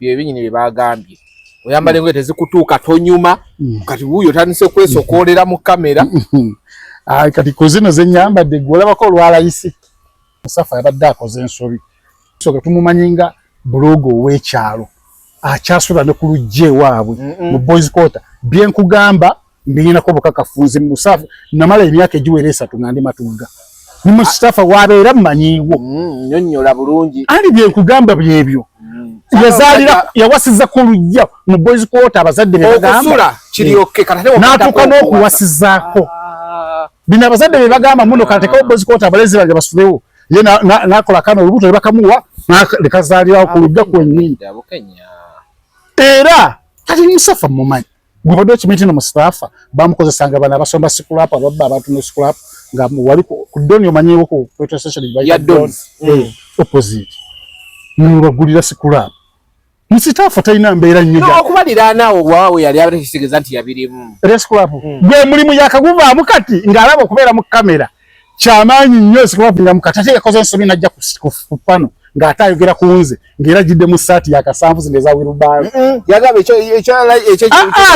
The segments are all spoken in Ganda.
byebinyini byebagambye oyambale ngoye tezikutuuka tonyuma kati wuyo tandise kwesokolera mu kamera kati kuzino zenyambadde gwolabako olwalayisi Musafa yabadde akoze ensobi soka tumumanyinga blogo ow'ekyalo akyasula ne ku lujje waabwe mu boys quarter byenkugamba ndinako bukakafunzi Musafa namala emyaka egiwera 3 ngandi matuga ni Mustafa wabeera mmanyiwo nyonnyola bulungi ali byenkugamba byebyo yazalira yawasiza ku lujja mu boys quarter abazadde bebagamba okusula kiryoke katate natuka n'okuwasizaako bino abazadde bebagamba muno katate boys quarter abalezi bange basulewo ye nakola kano olubuto lebakamuwa lekazalirawo ku lujja kwennyini era kati Musafa mumanyi gwabadde okimanyite no Mustafa bamukozesanga bana abasomba sikulapa ababba abantu no sikulapa nga wali ku doni omanyiwo ku petrol station ya don opposite n'ubagulira sikulapa Mustafa talina mbeera nnyo no okubalira naawo waawe yali abatekisigeza nti yabirimu sikulapa gwe mulimu yakaguvaamu kati ng'alaba okubeera mu kamera kyamaanyi nnyo sikulapa nga mukati yakoze ensobi najja ku pano ng'ate ayogera ku nze ng'era gidde mu saati yakasanvu zino eza wirubaalo yagamba ekyo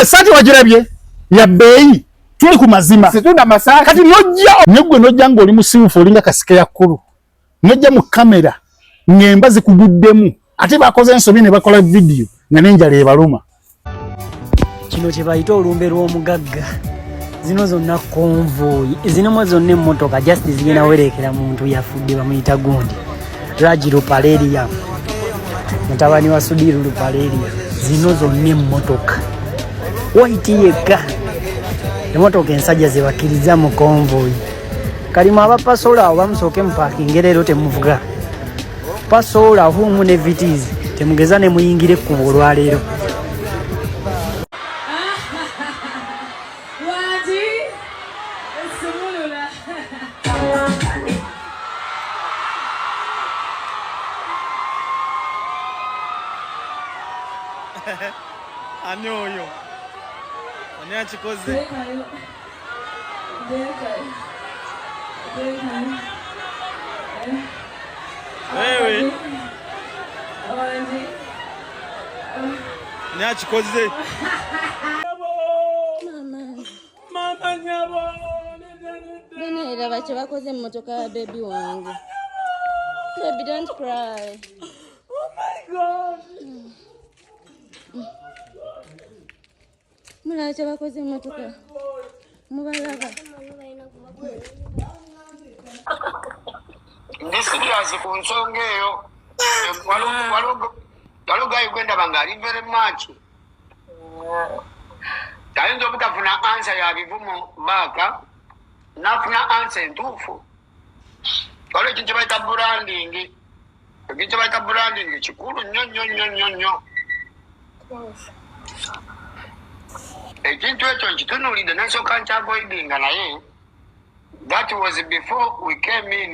saati wagirabye ya bbeeyi tuli ku mazima situna masaati kati nyegwe nojja ng'oli musiiwufu olinga kasike ya kkulu nojja mu kamera ng'emba zikuguddemu ate bakoze ensobi ne bakola vidiyo nga n'enjala ebaluma kino kye bayita olumbe lw'omugagga zino zonna konvoyi zinomu zonna emmotoka just zigenda werekera muntu yafudde bamuyita gundi Raji Lupaleria mutabani wa Sudiru Lupaleria zino zonna emmotoka waiti yekka emmotoka ensajja zebakiriza mu konvoyi kalimu abapasola awo bamusooke mu parking leero temuvuga pasola humu ne vitizi temugeza ne muyingire ekkubo olwaleero ani oyo ani akikoze wewe ani akikoze mama nyabo nene bache bakoze mmotoka ya baby wange baby don't cry oh my god Mulacha bakoze mmotoka mubalaba ndisiriazi ku nsonga eyo walogayo kwenda bangali very much tayinza obutafuna ansa ya bivumo baaka nafuna ansa entuufu waliwo ekintu kyebayita branding ekintu kyebayita branding kikulu nnyo ekintu ekyo nkitunuulidde nasooka nkyavoidinga naye that was before we came in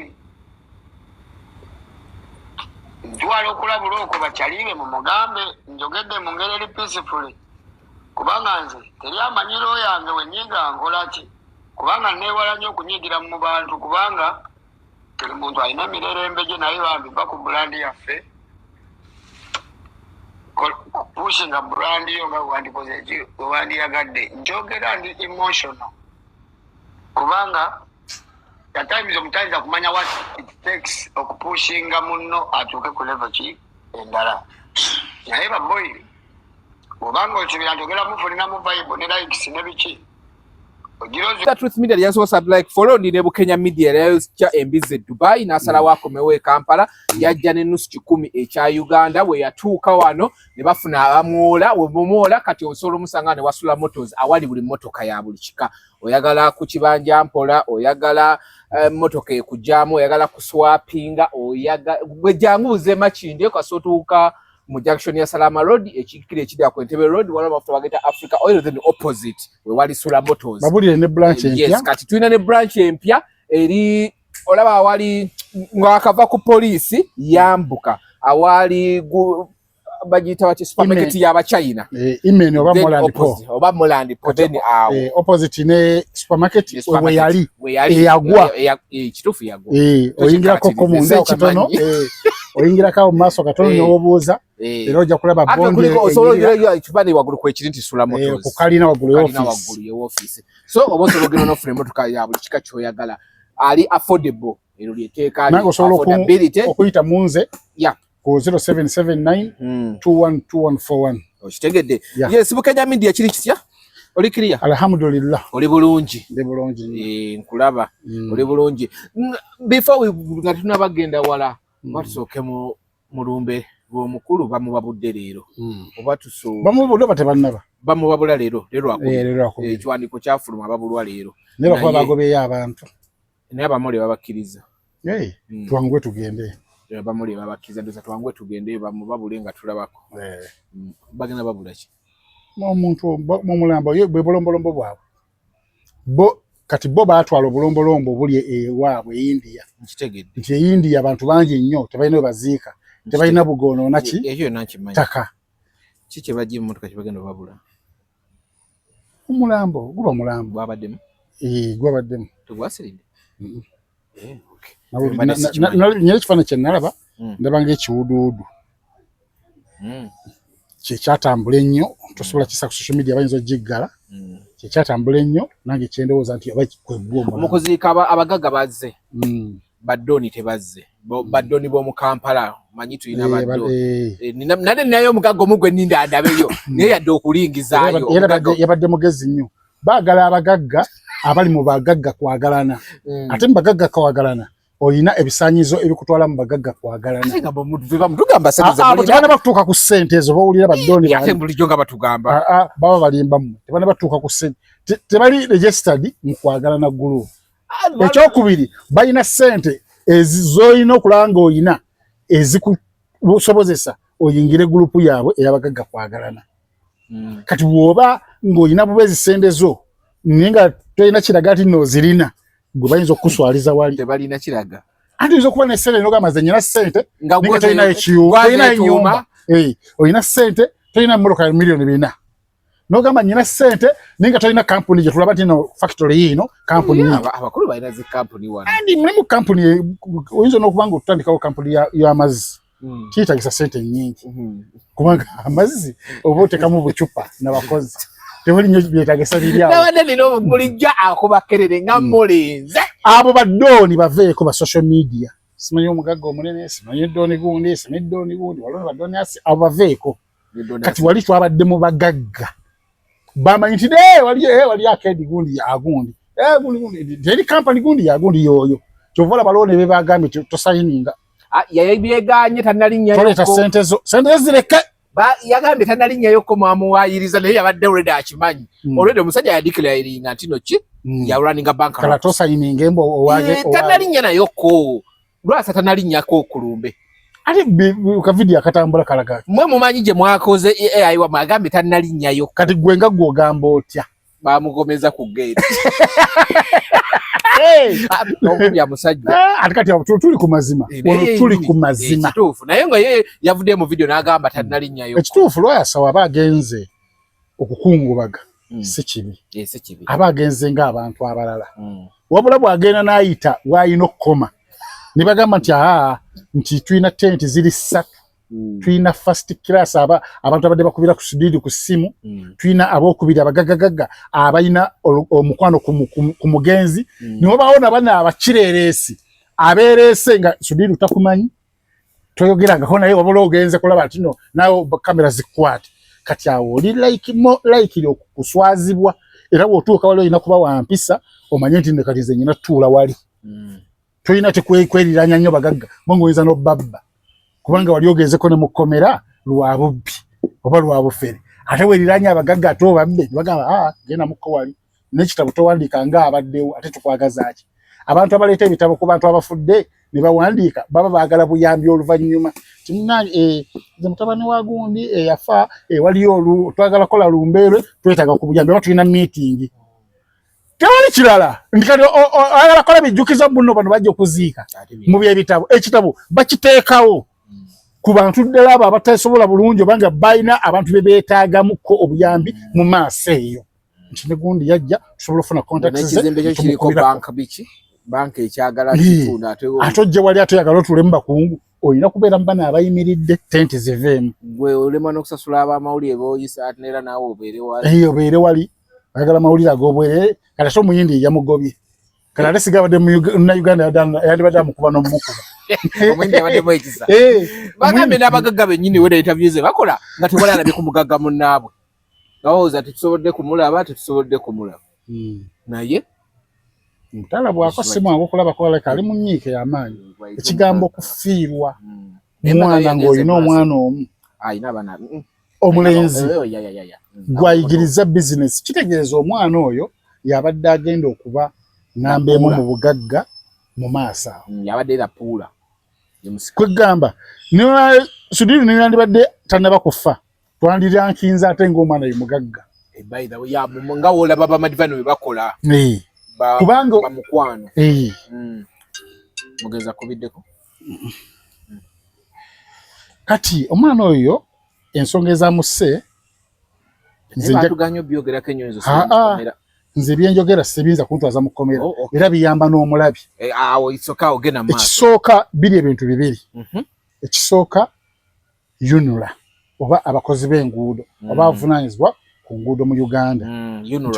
ntwala okulabula okwo bakyaliire mu mugambe njogedde mu ngeri eri peacefully kubanga nze teri amanyiro yange wenyiga nkola ki kubanga neewala nnyo okunyigira mu bantu kubanga teri muntu alina emirerembe gye naye bambiva ku bulandi yaffe pushinga brand yo nga wandikoze eki wandiyagadde njogera ndi emotional kubanga at times omutayinza kumanya what it takes okupushinga munno atuuke ku level ki endala naye baboyi obanga okibira njogera mufulina mu vibe ne likes ne biki The Truth Media lyasobola like follow ndine Bukenya Media lya embize Dubai nasala wako mewe Kampala yajja ne nusu 10 ekya Uganda we yatuuka wano ne bafuna abamuola we bomola kati osolo musangane wasula motors awali buli motoka ya buli kika oyagala ku kibanja mpola oyagala motoka ekujjamu oyagala kuswapinga oyagala bwejanguze machinde kasotuuka mu junction ya Salama Road ekikire ekidya ku Entebbe Road wala mafuta bageta Africa Oil then opposite we wali Sula Motors babuli ne branch empya yes kati tuina ne branch empya eri olaba awali ngakava ku police yambuka awali bagita wati supermarket ya China imeni oba Moland po then opposite ne supermarket we yali yagwa kitufu yagwa oyingira koko munda kitono oyingira kawo maaso katono nyobuuza era ojja kulaba bondi osobola ekipande waggulu kwekirinti sula motors kukalina waggulu y'office so oba osobola ogenda n'ofuna emmotoka ya buli kika ky'oyagala ali affordable ero lyeteeka nange osobola okuyita munze ku 0779 212141 okitegedde yes Bukenya Media kiri kitya oli clear alhamdulillah oli bulungi ndi bulungi nkulaba oli bulungi before we nga tunabagenda wala batusooke mu mulumbe lw'omukulu bamubabudde leero oba bamubudde batebannaba bamubabula leero ekiwandiiko kyafuluma babulwa leero ne bakuba bagobeeyo abantu naye abamuli babakkiriza twangwe tugende bamuli babakkiriza ndoza twangwe tugende bamubabule nga tulabako bagenda babula ki omuntu mumulambo bwe bulombolombo bwabwe kati bo baatwala obulombolombo buli ewaabwe India nkitegedde nti India abantu bangi nnyo tebalina we baziika tebalina bugono naki ekyo nankimanyi taka kiki bajja mu motoka kibagenda babula omulambo guba mulambo gwabaddemu gwabaddemu tegwasiridde nyeri ekifaananyi kye nalaba ndaba ng'ekiwuduwudu kyekyatambula ennyo tosobola kisa ku social media bayinza ogiggala kyekyatambula ennyo nange kyendowooza nti oba kwegwa omukuziika abagagga bazze baddoni tebazze baddoni b'omu Kampala manyi tulina baddoni nade nayo omugagga omu gwe nninda adabeyo naye yadde okulingizaayo yabadde mugezi nnyo baagala abagagga abali mu bagagga kwagalana ate mu bagagga kwagalana oyina ebisaanyizo ebikutwala mu bagagga kwagalana tebana batuuka ku ssente ezo bawulira baddoni bulijjo nga batugamba baba balimbamu tebana batuuka ku ssente tebali registered mu kwagalana gulu ekyokubiri balina ssente ezizoyina okulaba ng'oyina ezikusobozesa oyingire gurupu yaabwe ey'abagagga kwagalana kati bw'oba ng'oyina bubezi ssente zo naye nga tolina kiraga ati noozirina gwe bayinza okukuswaliza wali tebalina kiraga anti oyinza okuba ne ssente n'ogamba nze nyina ssente naye tolina ekiyumba tolina ennyumba oyina ssente tolina emmotoka ya miliyoni 4 n'ogamba nyina ssente naye nga tolina kampuni gye tulaba nti ino factory yiino kampuni abakulu balina zi kampuni wano andi mulimu kampuni oyinza n'okuba nga otandikawo kampuni y'amazzi kiyitagisa ssente nnyingi kubanga amazzi oba otekamu bucupa n'abakozi tewali nnyo byetagisa biryawo nawadde nino bulijjo akubakerere nga mulinze abo baddoni baveeko ba social media simanyi omugagga omunene simanyi eddoni gundi simanyi eddoni gundi walona baddoni asi abo baveeko kati wali twabadde mu bagagga bamanyi nti wali akedi gundi yagundi teri kampani gundi yagundi yoyo kyovola balone bebagambye tosayininga yayebyeganye tanalinnyayo toleta ssente zo zireke yagambye tanalinnyayo mwamuwayiriza naye yabadde olwedde akimanyi olwedde omusajja yadikirayiringa nti noki yalulaninga banka kala tosayininga embo owaage tanalinnya nayoko lwasa tanalinnyako okulumbe ate ka video akatambula kalaga mwe mumanyi gye mwakoze AI wa mwagambye tanalinnyayo kati gwe nga gwogamba otya bamugomeza ku gate ya musajja ate kati tuli ku mazima tuli ku mazima ekituufu naye nga ye yavudde mu video n'agamba tanalinnyayo ekituufu lwayasawa aba agenze okukungubaga si kibi aba agenze ng'abantu abalala wabula bw'agenda n'ayita wayina okukoma ne bagamba nti nti tulina tenti ziri 3 tulina first class abantu abadde bakubira ku sudidi ku ssimu tulina abokubiri abagagagagga abalina omukwano ku mugenzi niwo bawona bana abakirereesi abeereese nga sudidi utakumanyi toyogerangako naye wabula ogenze kulaba nti no nawe kamera zikwate kati awo oli laikiri okuswazibwa era bw'otuuka wali olina kuba wampisa omanye nti ne kati nze nyina tuula wali tolina tekweriranya nnyo bagagga bonga oyinza n'obabba kubanga wali ogezeko ne mukomera lwa bubbi oba lwa bufere ate weriranya abagagga ate obabbe bagamba genda mukko wali n'ekitabo towandiika ng'abaddewo ate tukwagazaaki abantu abaleeta ebitabo ku bantu abafudde ne bawandiika baba baagala buyambi oluvannyuma nze mutabani wa gundi eyafa waliyo twagala kola lumbeerwe twetaaga ku buyambi oba tulina miitingi tewali kirala nti kati ayagala kola bijjukiza bunno bano bajja okuziika mu byebitabo ekitabo bakiteekawo ku bantu ddala abo abatasobola bulungi obanga balina abantu be beetaagamuko obuyambi mu maaso eyo nti ne gundi yajja tusobola ofuna contacts ze banka ekyagala kitunda ate ojja wali ate oyagala otulemu bakungu oyina kubeera mbana abayimiridde tenti ziveemu. Gwe olema n'okusasula abamawulire b'oyisa ate neera naawe obeere wali. Obeere wali ayagala amawulire ag'obwerere kati ate omuyindi yamugobye kati ate sigabadde munnayuganda yandibadde amukuba n'omumukuba. Omuyindi yabaddemu ekisa. Bagambye n'abagagga bennyini wera interview ze bakola nga tebalabye ku mugagga munnaabwe. Gawooza tetusobodde kumulaba tetusobodde kumulaba. Naye mutala bwako si mwangu okulaba kola kali mu nnyiike y'amaanyi. Ekigambo kufiirwa omwana ng'olina omwana omu ayina abaana omulenzi gwayigiriza bizinesi kitegeeza omwana oyo yabadde agenda okuba namba emu mu bugagga mu maaso awo. Yabadde era puula. Kwegamba Sudiri niyandibadde tannaba kufa twandirankinze ate ng'omwana ye mugagga. By the way nga wolaba bamadivano bwe bakola. Kubanga bamukwano. Mugeza kubiddeko. Kati omwana oyo ensonga ezamusse nze byenjogera sibiyinza kuntwaza mu kkomera era biyamba n'omulabi. Awo isooka ogenda maaso. Ekisooka biri ebintu bibiri. Ekisooka UNRA oba abakozi b'enguudo oba avunaanyizibwa ku nguudo mu Uganda.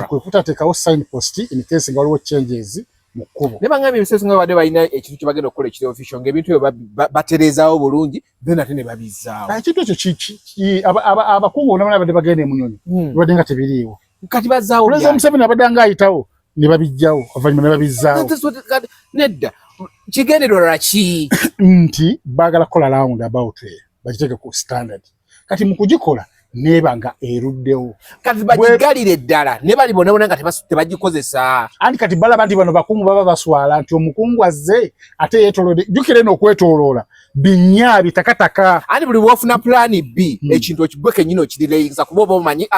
Kwe kutateekawo signpost in case nga waliwo changes mu kkubo. Ne bangambye ebiseeso nga babadde balina ekintu kye bagenda okukola ekiri official ng'ebintu ebyo batereezaawo bulungi then ate ne babizzaawo. Ekintu ekyo abakungu bonna babadde bagenda e Munyonyi babadde nga tebiriiwo. Kati bazzaawo. Pulezidenti Museveni abadde nga ayitawo ne babijjawo oluvannyuma ne babizzaawo. Nedda kigendererwa ki nti baagala kukola round about bakiteeke ku standard. Kati mu kugikola neba nga eruddewo. Kati bagigalire ddala ne bali bonabona nga tebagikozesa. Andi kati balaba nti bano bakungu baba baswala nti omukungu azze ate yeetoolodde jjukira eno okwetooloola binnya bitakataka. Andi buli bwofuna plan B ekintu okigwe kennyini okirireeyinza kuba oba omanyi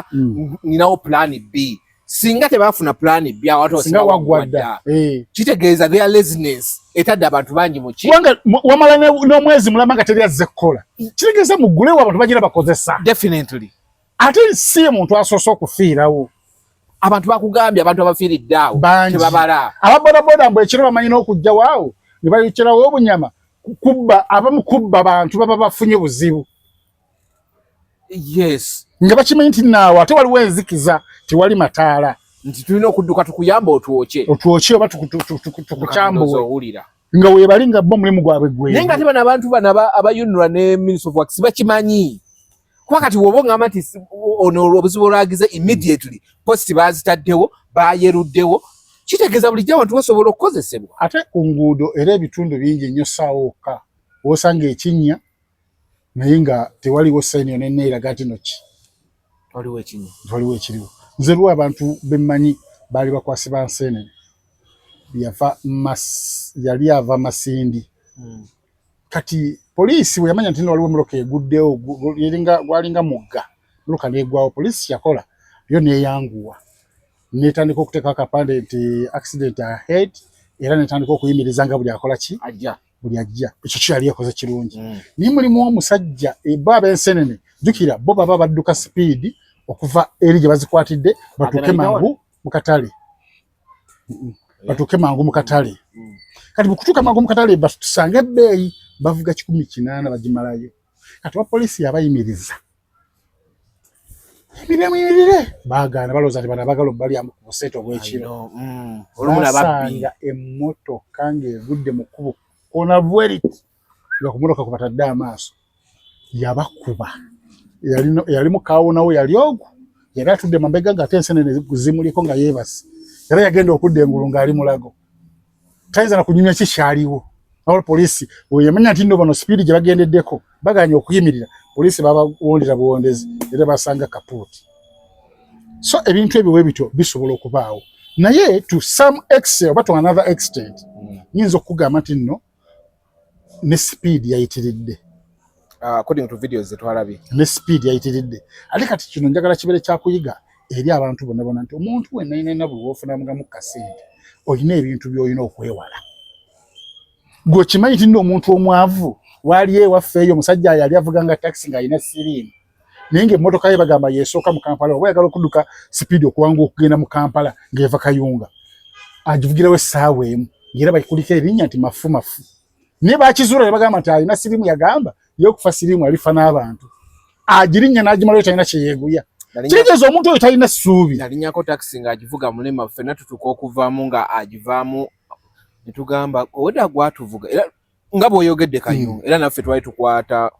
ninawo plan B. Singa tebafuna plan B awatu singa wagwadda. Kitegeeza their laziness etadde abantu bangi mu ki. Wanga wamala n'omwezi mulama nga teri azze kukola. Kitegeeza mugulewo abantu bagira bakozesa. Definitely. Ate si muntu asoose okufiirawo. Abantu bakugambye abantu abafiiridde awo tebabala. Ababodaboda mbwe ekiro bamanyi n'okujja waawo ne bayikirawo obunyama kubba abamu kubba abantu baba bafunye buzibu. Yes. Nga bakimanyi nti naawe ate waliwo enzikiza tewali mataala. Nti tulina okudduka tukuyamba otwoke. Otwoke oba tukukyambuwe. Nga weebali nga bo mulimu gwabwe gwe. Naye nga ate bano abantu bano aba UNRA ne Ministry of Works bakimanyi. Kuba kati woba ogamba nti ono obuzibu olwagize immediately post baazitaddewo baayeruddewo kitegeeza bulijjo abantu basobola okukozesebwa. Ate ku nguudo era ebitundu bingi nnyo saawoka osanga ekinnya naye nga tewaliwo sayini yonna enneeraga nti no ki waliwo ekinnya waliwo ekiriwo. Nze lwa abantu bemmanyi baali bakwasi ba nseenene yali ava Masindi. Kati poliisi we yamanya nti waliwo emmotoka eguddewo gwalinga mugga emmotoka n'eggwawo poliisi yakola yo neeyanguwa n'etandika okuteeka akapande nti accident ahead era n'etandika okuyimiriza nga buli akola ki buli ajja. Ekyo kyali yakoze kirungi. Naye mulimu omusajja bo ab'ensenene jjukira bo baba badduka sipiidi okuva eri gye bazikwatidde batuuke mangu mu katale. Batuuke mangu mu katale. Kati bukutuuka mangu mu katale batusange ebbeeyi bavuga 180 bagimalayo. Kati wa poliisi yabayimiriza. Ebiremirire baagaana balowooza nti bano abagala obbali amu ku buseeto bw'ekiro. Basanga emmotoka ng'evudde mu kkubo koona bweriti nga ku mmotoka kubatadde amaaso yabakuba. Yalimu kawunawo yali ogwo yali atudde mabega ng'ate ensenene zimuliko nga yeebase. Era yagenda okudda engulu ng'ali mulago. Tayinza na kunyumya ki kyaliwo. Awo poliisi oyamanya nti nno bano sipiidi gye bagendeddeko baganye okuyimirira poliisi babawondera buwondezi era basanga kapuuti. So ebintu ebyo bwebityo bisobola okubaawo. Naye to some extent oba to another extent nyinza okugamba nti nno ne sipiidi yayitiridde. According to videos zetwalabye ne speed yayitiridde. Ate kati kino njagala kibere kya kuyiga eri abantu bonna nti omuntu wenna buli wofuna mu kasente olina ebintu by'olina okwewala. Gwe kimanyi nti nno omuntu omwavu waali ewaffe eyo omusajja yali avuga nga taxi ng'alina siriimu naye ng'emmotoka ye bagamba yeesooka mu Kampala oba yagala okudduka sipiidi okuwanguwa okugenda mu Kampala ng'eva Kayunga agivugirawo essaawa emu ng'era bayikuliko erinnya nti mafu ne bakizura bagamba nti alina sirimu yagamba yokufa sirimu alifa n'abantu agirinya n'agimala talina kyeyeeguya kitegeeza omuntu oyo talina ssuubi nalinyako taxi ng'agivuga mulema ffenna tutuka okuvaamu nga agivaamu ne tugamba owedda gwatuvuga era nga bw'oyogedde Kayunga era naffe twali tukwata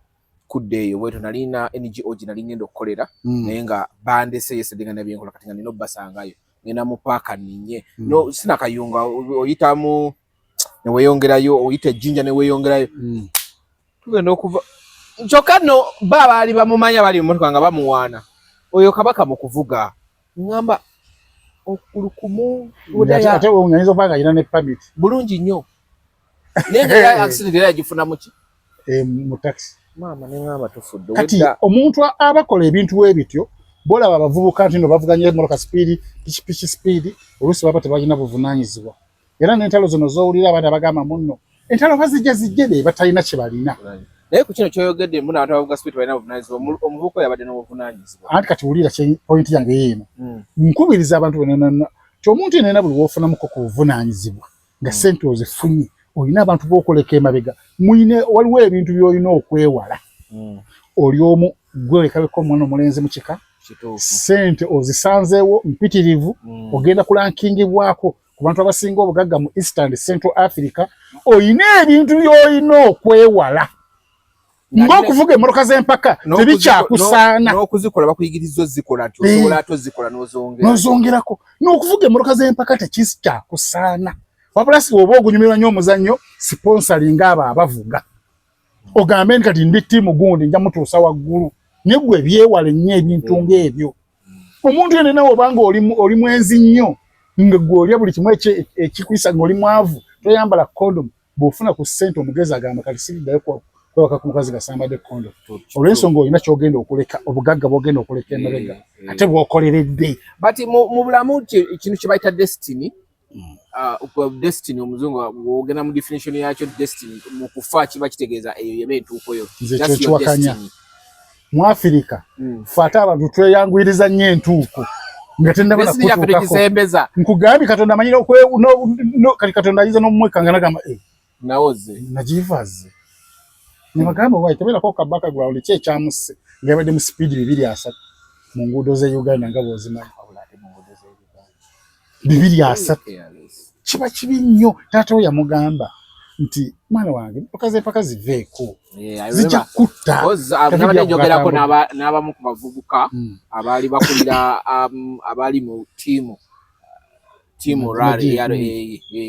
kudde eyo bwetu nalina NGO gye nali ngenda okukolera naye nga bandese yesedde nga nabyenkola kati nga nina obbasangayo ngenda mu paaka ninye no sina Kayunga oyitamu ne weeyongerayo oyita ejjinja ne weeyongerayo tugenda okuva kyokka nno baali bamumanya bali mu motoka nga bamuwaana oyo kabaka mu kuvuga ngamba okulukumu ate onyanyiza okuba nga alina ne permit bulungi nnyo naye nga accident era yagifuna muki mu taxi maama ne ngamba tufudde kati omuntu abakola ebintu webityo bolaba abavubuka nti no bavuganya emotoka speed pikipiki speed oluusi baba tebalina buvunaanyizibwa era n'entalo zino z'owulira abaana bagamba munno entalo bazijje batalina kye balina naye ku kino kyoyogedde mbona abantu abavuga speed balina buvunaanyizibwa omuvubuka oyo abadde n'obuvunaanyizibwa anti kati wulira pointi yange yeeno nkubiriza abantu bonna ti omuntu yenna buli woofunamuko ku buvunaanyizibwa nga ssente ozifunye olina abantu b'okoleka emabega waliwo ebintu by'olina okwewala oli omu gwelekabeko omwana omulenzi mu kika ssente ozisanzeewo mpitirivu ogenda kulankingibwako ku bantu abasinga obugagga mu East and Central Africa olina ebintu by'olina okwewala ng'okuvuga emmotoka z'empaka tebikyakusaana n'okuzikola bakuyigiriza ozikola nti osobola ate ozikola n'ozongerako n'okuvuga emmotoka z'empaka tekikyakusaana wabula si oba ogunyumirwa nnyo omuzannyo siponsalinga abo abavuga ogambe nti kati ndi ttiimu gundi nja mutuusa waggulu naye ggwe byewale nnyo ebintu ng'ebyo omuntu yenna obanga oli mwenzi nnyo nga ggwe olya buli kimu ekikuyisa ng'oli mwavu toyambala kondomu bw'ofuna ku ssente omugezi agamba kati siriddayo kwewaka ku mukazi gasambadde kondomu olw'ensonga olina ky'ogenda okuleka obugagga bw'ogenda okuleka emabega ate bw'okoleredde but mu bulamu ekintu kye bayita destiny destiny omuzungu ogenda mu definition yakyo destiny mu kufa kiba kitegeeza eyo yeba entuukoyo kiwakanya mu Afirika ffe abantu tweyanguyiriza nnyo entuuko nga tendaba nakutuukako nkugambye Katonda amanyira kati Katonda ayinza n'omumwekanga nagamba nawoze nagivaze ne bagamba wayi tebeerako kabaka ground ki ekyamusse nga yabadde mu speed 230 mu nguudo ze Uganda nga bw'ozimanyi 230 kiba kibi nnyo taata we yamugamba nti mwana wange mpaka ziveeko zijja kutta nabadde njogerako n'abamu ku bavubuka abaali bakulira abaali mu tiimu rali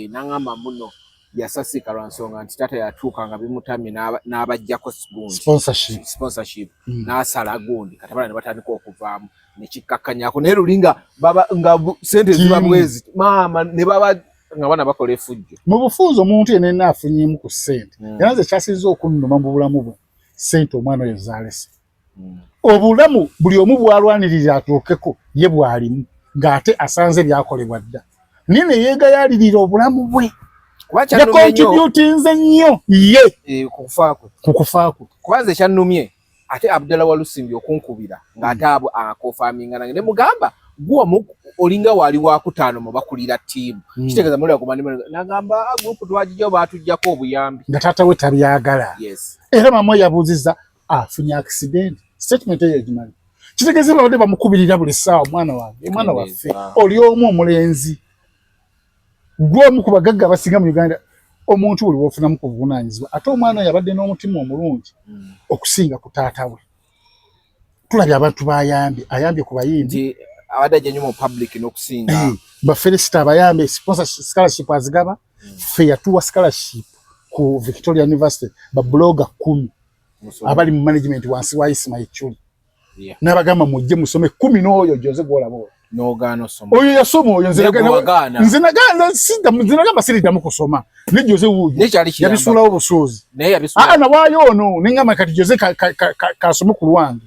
n'aŋŋamba muno yasasika lwa nsonga nti taata yatuuka nga bimutamye n'abajjako sponsorship n'asala gundi kati abala ne batandika okuvaamu nekikkakkanyako naye luli nga sente ziba bwezi maama ne baba nga bana bakola effujjo mu bufunze omuntu yenna afunyemu ku ssente era nze kyasinza okunnuma mu bulamu bwe ssente omwana oyo zaalese obulamu buli omu bwalwanirira atuukeko ye bwalimu ng'ate asanze byakolebwa dda naye ne yeegayaalirira obulamu bwe yakontributinze nnyo ye ku kufaakwe kubanza ekyannumye ate Abdallah Walusimbi okunkubira ng'ate abo akofaaminga nange ne mugamba gwomu olinga wali wa kutaano mu bakulira ttiimu kitegeeza muli akumani nagamba gurupu twagijjawo baatuggyako obuyambi nga taata we tabyagala era mama yabuuziza afunye accident statement eyo egimanyi kitegeeza babadde bamukubirira buli ssaawa mwana wange mwana waffe oli omu omulenzi gwomu ku bagagga abasinga mu Uganda omuntu buli woofunamu ku buvunaanyizibwa ate omwana oyo abadde n'omutima omulungi okusinga ku taata we tulabye abantu bayambye ayambye ku bayimbi abadde ajja nnyo mu public n'okusinga bafelicita abayambe scholarship azigaba ffe yatuwa scholarship ku Victoria University babloga 10 abali mu management wansi wa Ismail Chuli n'abagamba mujje musome 10 n'oyo Jose gwolaba n'ogaana osoma oyo yasoma oyo nze nagamba siriddamu kusoma ne Jose wuuyo yabisuulawo busuuzi na waayo ono nengamba kati Jose kasome ku lwange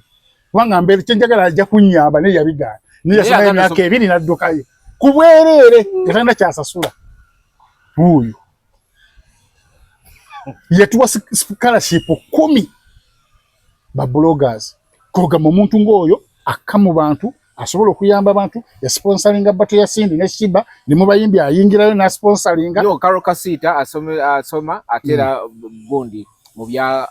kubanga mbere kyenjagala ajja kunnyamba naye yabigaana niyasoma emyaka 2 n'addukayo ku bwereere yatanda kyasasula wuuyo yatuwa scholarship 10 ba bloggers kogamba omuntu ng'oyo akka mu bantu asobola okuyamba abantu ya sponsoringa Bato ya Sindi ne Shiba ne mubayimbi ayingirayo na sponsoringa no Carol Kasita asoma atera gundi mu bya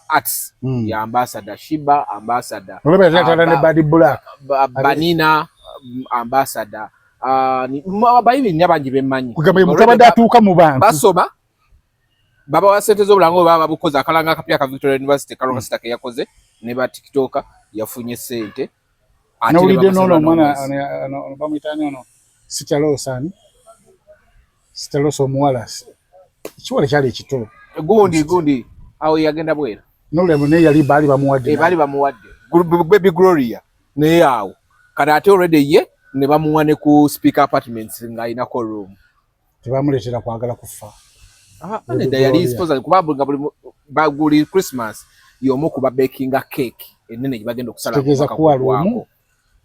arts ya ambassador Shiba ambassador ne Bad Black Banina ambassador ni bayibi nyabanji bemanyi kugamba mukabada atuuka mu bantu basoma baba wa sente z'obulango baba bukoza akalanga akapya ka Victoria University Carol Kasita ke yakoze ne ba TikToker yafunye sente no ulide no mwana bamwitani ono Sitalo somuwala kiwale kyali ekitolo gundi awo yagenda bwera no lemo ne yali bali bamuwadde baby Gloria ne yawo kada ate already ye ne bamuwane ku speaker apartments nga inako room tebamuletera kwagala kufa ane da yali sponsor kubabunga buli Christmas yomo kuba baking a cake enene bagenda okusala tegeza kuwa room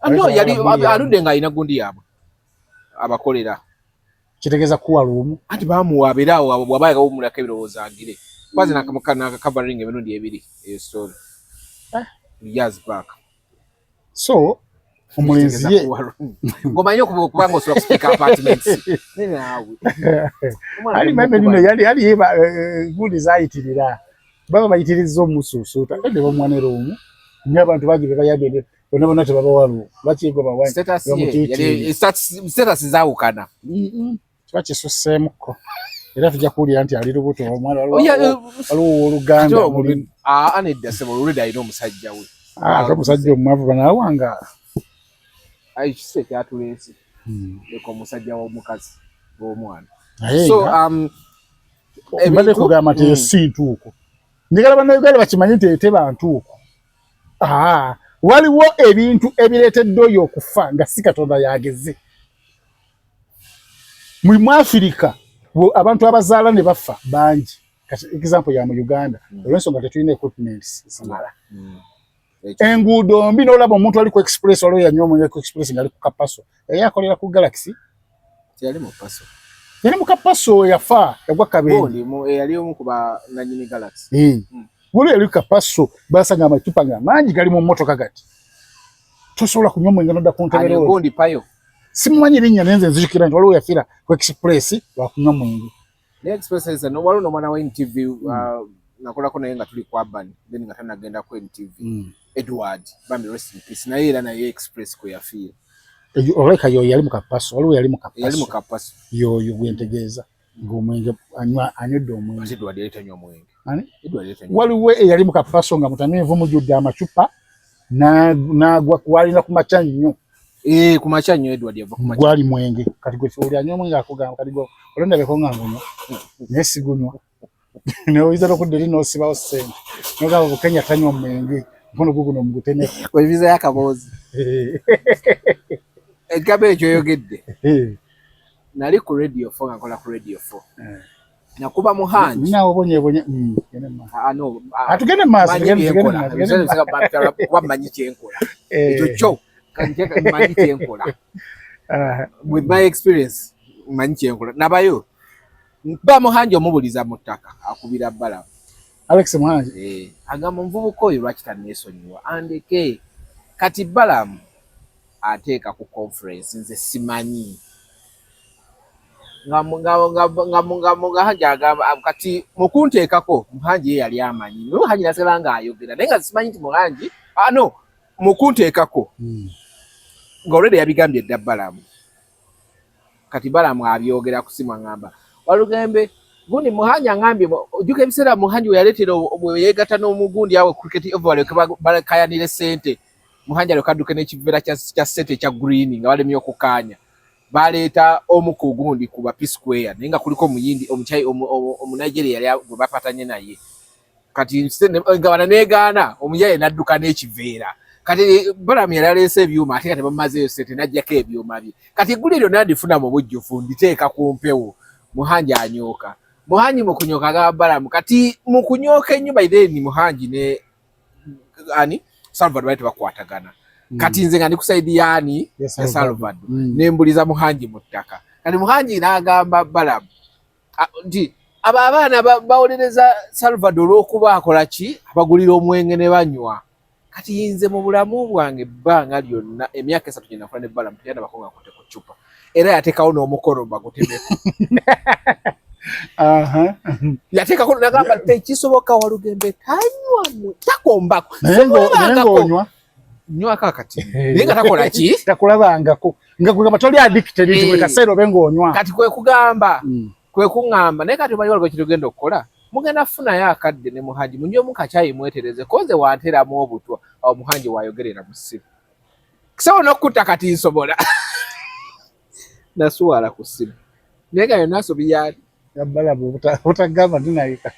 ando yali aludde nga ina gundi yabo abakolera kitegeza kuwa room ati bamuwabira wabaye ga umulaka ebirowoza ngire bazi nakamukana covering emirundi ebiri eyo story years back so omulenzi ye ngomanyo kubanga osula speaker apartments nene awe ali meme nino yali gundi zayitirira baba bayitiriza omususuta ende bamwanero omu nyabantu bagibe bayagende bonabona tebabawalu bakigo bawa status zaawukana bakisusemuko era tujja kuwulira nti ali lubuto omwana waliwo oluganda anedda sebo olulida alina omusajja we omusajja omwavu banawanga kise kyatuleese leka omusajja w'omukazi w'omwana mbadde kugamba nti esintuuko njagala bannayuganda bakimanyi nti tebantuuko waliwo ebintu ebireetedde oyo okufa nga si Katonda yageze mu Africa abantu abazaala ne bafa bangi example ya mu Uganda olw'ensonga tetulina equipments zimala enguudo mbi n'olaba omuntu ali ku express olwo yanywa omwenge ku express ngali ku Kapaso akolera ku Galaxy yali mu Paso yafa yagwa kabendi yali omu kuba nanyini Galaxy wali yali Kapaso basanga amacupa nga mangi gali mu mmotoka gati tosobola kunywa omwenge n'odda ku ntebe gondi payo simumanyi linnya nenze nzijukira nti waliwo yafira ku express lwakunywa mwenge ne express no waliwo n'omwana wa NTV nakolako naye nga tuli ku Urban then nga tanagenda ku NTV Edward bambi rest in peace naye era naye express kwe yafiira oleka yo yali mu Kapaso waliwo yali mu Kapaso yoyo gwentegeeza ng'omwenge anywedde omwenge Edward yali tanywa omwenge waliwo eyali mu Kapaso nga mutamiivu mujjudde amacupa n'agwa walina ku makya nnyo ku makya nnyo Edward yava ku makya gwali mwenge kati gwe oli anywa omwenge akugamba kati gwe olondabeko nga ngunywa naye sigunywa neoyinza n'okudda eri n'osibawo ssente nogamba Bukenya tanywa omwenge mukono guguno omuguteneko webiza yakaboozi ekigambo ekyo oyogedde nali ku radio 4 nga nkola ku radio 4 nakuba muhanji nawo bonye atugende maaso kuba mmanyi kyenkola ekyo kyo kanjeka mmanyi kyenkola with my experience mmanyi kyenkola nabayo ba muhanji omubuliza mu ttaka akubira bbala Alex Muhanji agamba omuvubuka oyo lwaki tanneesonyiwa andeke kati Balamu ateeka ku conference nze simanyi nga Muhanji agamba kati mukunteekako Muhanji ye yali amanyi Muhanji nasala nga ayogera naye nga simanyi nti Muhanji mukunteekako nga olwedde yabigambye edda Balamu kati Balamu abyogera ku simu agamba walugembe gundi Muhanji angambye ojjuka ebiseera Muhanji we yaleetera yeegatta n'omugundi awe cricket overall balekayanire ssente Muhanji alyoka adduke n'ekiveera kya ssente ekya green nga balemye okukaanya baleeta omu ku gundi ku ba P-Square naye nga kuliko omuyindi omunigeria yali gwe bapatanye naye kati nga bananeegaana omuyaye n'adduka n'ekiveera kati Balamu yali aleese ebyuma ate nga tebamazeeyo ssente n'ajjako ebyuma bye kati eggulu eryo nandifuna mu bujjufu nditeeka ku mpewo Muhanji anyooka Muhanji mu kunyooka agamba Balamu kati mu kunyooka ennyo by then Muhanji ne Salvador bali tebakwatagana kati nze nga ndi ku side yaani ya Salvador nembuliza Muhanji mu ttaka kati Muhanji n'agamba Balamu nti abo abaana bawolereza Salvador olw'okuba akola ki abagulira omwenge ne banywa kati yinze mu bulamu bwange ebbanga lyonna emyaka 3 gye nakola ne Balamu teyana bakonga kute ku cupa era yateekawo n'omukolo bagutemeko yateekako nagamba tekisoboka Walugembe tanywa takombako ng'onywa nywako akati naye nga takola ki takulabangako nga kugamba toli addicted nti bwe kaseera obe ng'onywa kati kwe kugamba kwe kuŋŋamba naye kati omanyi waliwo kitugenda okukola mugenda kufunayo akadde ne Muhanji munywemu kacaayi mwetereze koze wanteramu obutwa awo Muhanji wayogerera mu ssimu kisobola n'okutta kati nsobola nasuwala ku ssimu naye nga yonna asobi yaali Balamu otagamba tinayika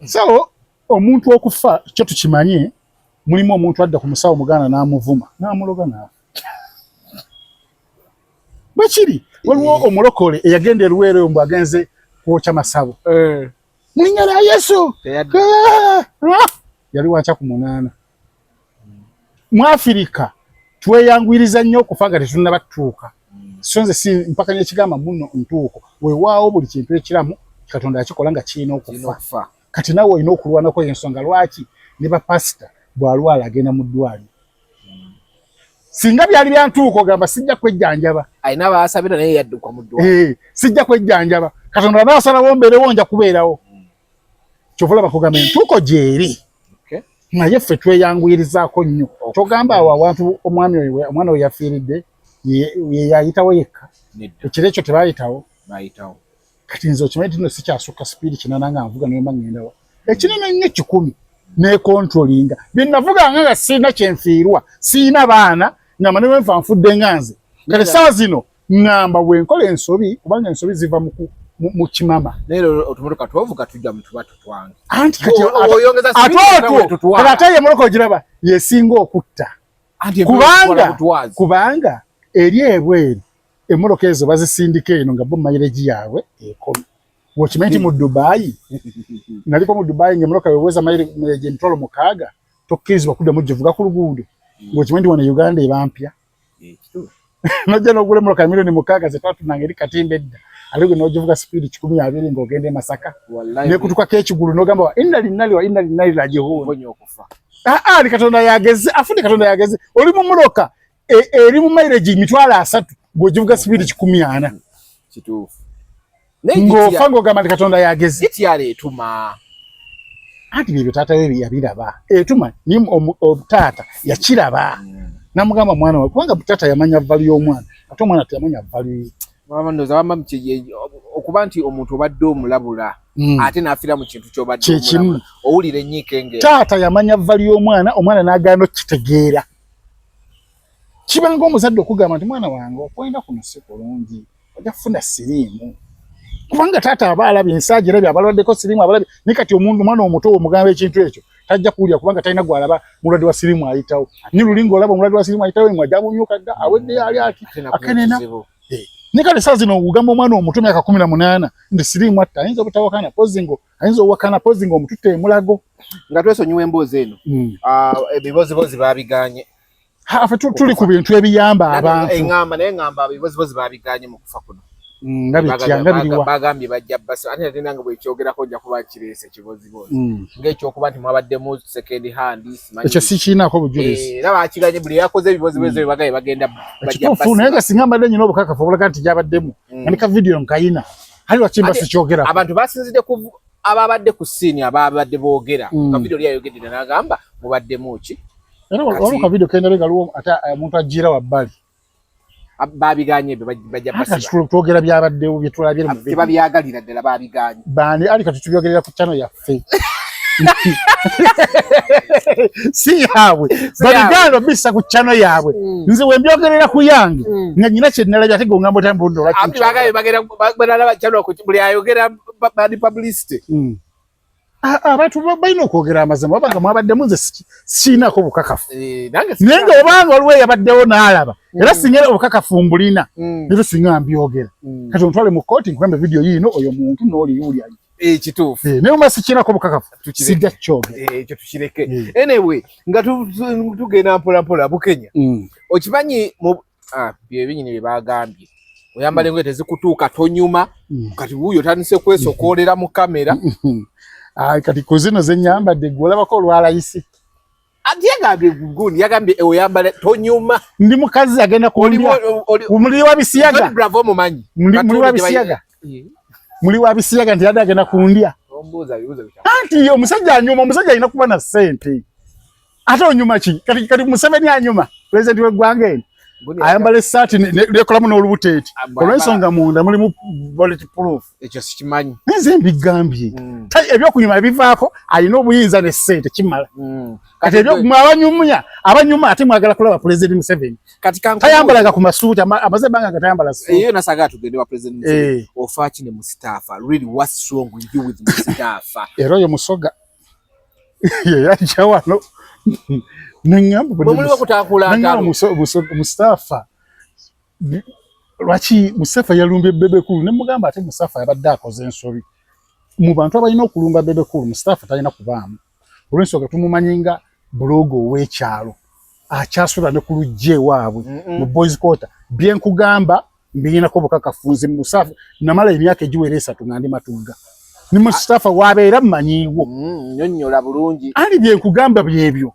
so omuntu okufa kyo tukimanye mulimu omuntu adda ku musawo muganda n'amuvuma n'amuloga naawe bakiri waliwo omulokole eyagenda eruweero eyo mbwagenze kwokya masabo mu linnya lya Yesu yali wankya ku 8 mu Afirika tweyangwiriza nnyo okufa nga tetunnabatuuka so nze si mpaka nyekigamba muno ntuuko weewaawo buli kintu ekiramu Katonda yakikola nga kirina okufa kati nawe olina okulwanako ensonga lwaki ne bapasita bw'alwala agenda mu ddwaliro singa byali byantuuko gamba sijja kwejjanjaba alina baasabira naye yadduka mu ddwaliro sijja kwejjanjaba Katonda anaasalawo mbeerewo nja kubeerawo kyovula bakugamba entuuko gyeri naye ffe tweyanguyirizaako nnyo kyogamba awo awantu omwana we yafiiridde ye yayitawo yekka ekiro ekyo tebaayitawo kati nze okimanyi tino sikyasukka sipiidi 8 nga nvuga nemba ngendawa ekinene nnyo 10 nekontrolinga byenavuganga nga sirina kyenfiirwa sirina baana ngamba ne bwenfa nfudde nga nze kale saa zino ngamba bwenkola ensobi kubanga ensobi ziva mu kimama leero otumotoka twovuga tujja mu tubatu twange anti kati ate ye moloko giraba yesinga okutta kubanga eri ebweru emmoloka ezo bazisindika eno nga bo mayireji yaabwe ekomi wokimanyi mu Dubai naliko mu Dubai ng'emmoloka weweza mayireji emitwalo 6 tokkirizibwa kuddamu givuga ku luguudo wokimanyi wano Uganda ebampya nojja n'ogula emmoloka ya milioni 6 zetwatunanga eri katimba edda ate gwe n'ogivuga sipiidi 12 ng'ogenda e Masaka n'ekutukako ekigulu n'ogamba inna linnali wa inna linnali raji'uun ali Katonda yageze afune Katonda yageze oli mu mmoloka eri mu mayireji mitwalo 3 gwogivuga sipiidi 14 kituufu ng'ofa ng'ogamba nti Katonda yageze etyala etuma anti byebyo taata we yabiraba etuma ni taata yakiraba namugamba mwana we kubanga taata yamanya valu y'omwana ate omwana teyamanya valu mama ndoza wamba mkyeje okuba nti omuntu obadde omulabula ate n'afiira mu kintu ky'obadde omulabula owulira ennyike ngero taata yamanya valu y'omwana omwana n'agaana okitegeera kibanga omuzadde okugamba nti mwana wange okwenda kuno si kulungi ojja kufuna siriimu kubanga taata aba alabye ensaaji erabye abalwaddeko siriimu abalabye naye kati omwana omuto omugamba ekintu ekyo tajja kuwulira kubanga talina gwalaba mulwadde wa siriimu ayitawo ni luli ng'olaba omulwadde wa siriimu ayitawo engwa gyabunyuka dda aweddeyo ali ati akenena naye kati saa zino ogamba omwana omuto myaka 18 nti siriimu atta ayinza obutawakana pozingo ayinza owakana pozingo omututte emulago nga twesonyiwa emboozi eno ebibozibozi baabiganye afe tuli ku bintu ebiyamba abantu engamba naye ngamba ebibozibozi baabiganye mu kufa kuno bagambye bajja basa ate nate nange bwekyogerako nja kuba kireese ekibozibozi ng'ekyokuba nti mwabaddemu second hand ekyo si kiinaako bujulizi era bakiganye buli yakoze ebibozibozi ebyo bagaye bagenda bajja basa naye nga singa mbadde nyina obukakafu obulaga nti gyabaddemu nga vidiyo nkayina ali wakimba sikyogera abantu basinzidde ku ababadde ku siini ababadde boogera ka vidiyo lyayogedde n'agamba mubaddemu ki era waliwo ka vidiyo kendere galiwo ate omuntu agiira wabbali babiganye bajja basa twogera byabaddewo byetulabye mu video babyagalira ddala babiganye bani ali kati tubyogerera ku channel yaffe si yaabwe babigano bisa ku channel yaabwe nze wembyogerera ku yange nga nyina kye nalabye ate ng'ongamba otambundo lwaki bagaye bagera ba channel ku buli ayogera badi publicity abantu balina okwogera amazima wabanga mwabaddemu nze siinaako bukakafu naye nga obanga waliwo eyabaddewo n'alaba era singa obukakafu mbulina era singa mbyogera kati ontwale mu kooti nkulembe vidiyo yiino oyo muntu n'oliwulya kituufu naye omala sikiinako bukakafu sijja kukyogera ekyo tukireke anyway nga tugenda mpolampola Bukenya okimanyi bye binyini bye bagambye oyambala engoye tezikutuuka tonyuma kati wuuyo tandise kwesokoolera mu kamera kati kuzino zenyambadde gwolabako olwalayisi. Ati yagambye gundi yagambye oyambale tonyuma. Ndi mukazi agenda kundya. Muli wa bisiyaga. Bravo mumanyi. Muli wa bisiyaga. Muli wa bisiyaga nti yadde agenda kundya. Ombuuza bibuuza bitya. Anti omusajja anyuma, omusajja alina kuba na ssente. Ate onyuma ki? Kati Museveni anyuma. President w'eggwanga eno. Ayambala essaati nekolamu n'olubuteeti. Olw'ensonga munda mulimu bulletproof. Ekyo sikimanyi. Nze mbigambye. Ebyokunyuma bivaako alina obuyinza n'essente kimala. Kati abanyuma ate mwagala kulaba President Museveni. Tayambalaga ku masuuti amaze ebbanga nga tayambala suuti. Eyo nasaga tugende wa President Museveni. Ofa ki ne Mustafa? Really, what's wrong with you with Mustafa? Era oyo musoga. Yajja wano. Mumuliwo kutakula ntalo. Mustafa. Lwaki Mustafa yalumbye Bebe Cool ne mugamba ate Mustafa yabadde akoze ensobi. Mu bantu abalina okulumba Bebe Cool Mustafa talina kubaamu. Olw'ensonga tumumanyinga bulogo ow'ekyalo. Akyasula ne ku lujje waabwe mu boys quarter. Bye nkugamba mbiyinako bukakafunzi Mustafa namala emyaka egiwera 3 nga ndi Matugga. Ni Mustafa wabeera mmanyiwo. Nnyonnyola bulungi. Ali bye nkugamba byebyo.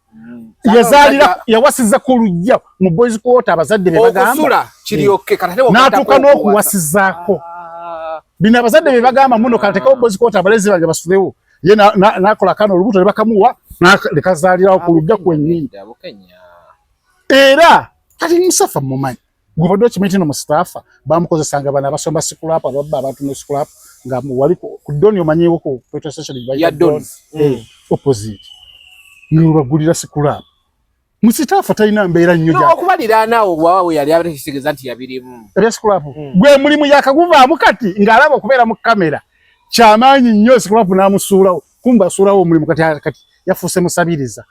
Yazalira yawasiza ku lujja mu boys quarter abazadde be bagamba. Okusula kiryoke katate n'atuuka n'okuwasizaako. Bino abazadde be bagamba muno kateekawo boys quarter abalezi bange basulewo. Ye n'akola kano olubuto ne bakamuwa nekazaalirawo ku lujja kwennyini. Era kati Mustafa mumanyi. Gubadde okimanyi no Mustafa bamukozesanga bana abasomba sikulapa ababba abantu ne sikulapa nga wali ku Doni omanyiwo ku petrol station ya Doni opposite. N'obagulira sikulapa. Mustafa talina mbeera nnyo gya. Okubalira naawo bwawe yali abategeeza nti yabirimu. Ebya sikulapa. Gwe mulimu yakaguvaamu kati ng'alaba okubeera mu kamera. Kyamaanyi nnyo sikulapa n'amusuulawo. Kumba asuulawo omulimu kati yafuuse musabiriza.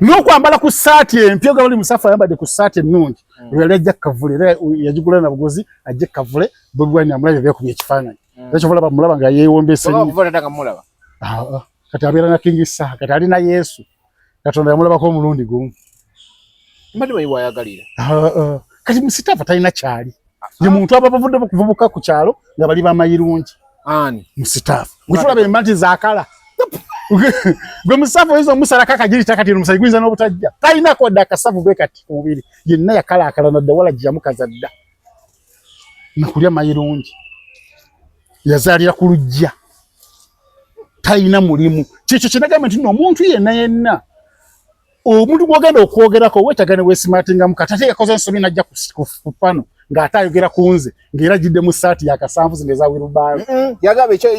N'okwambala ku ssaati empya nga buli Mustafa ayambadde ku ssaati ennungi. Yali ajja kavule era yagigula na bugozi ajje kavule Bobi Wine amulabe byekubye ekifaananyi. Ekyo bulaba mulaba nga yeewombese nnyo. Kati abeera na King Issa, kati ali na Yesu. Katonda yamulabako omulundi gumu. Mbadde bayi wayagalira. Kati Mustafa talina kyali. Ye muntu abavudde kuvubuka ku kyalo nga bali bamayirungi. Ani Mustafa. Gutulaba emmanti zaakala. Gwe Mustafa oyizo musala kakagiri takati omusali gwinza n'obutajja. Talina kodda akasavu bwe kati ku mubiri. Yenna yakala akala nadda wala jjamu kazadda. Nakulya mayirungi. Yazaalira ku lujja. Talina mulimu. Kikyo kinagamba nti omuntu yenna omuntu gwagenda okwogerako wetagane weesimatinga mu katate yakoze ensobi najja ku pano ng'ate ayogera ku nze ng'era gidde mu ssaati yakasanvu zino eza wirubaalo. Yagamba ekyo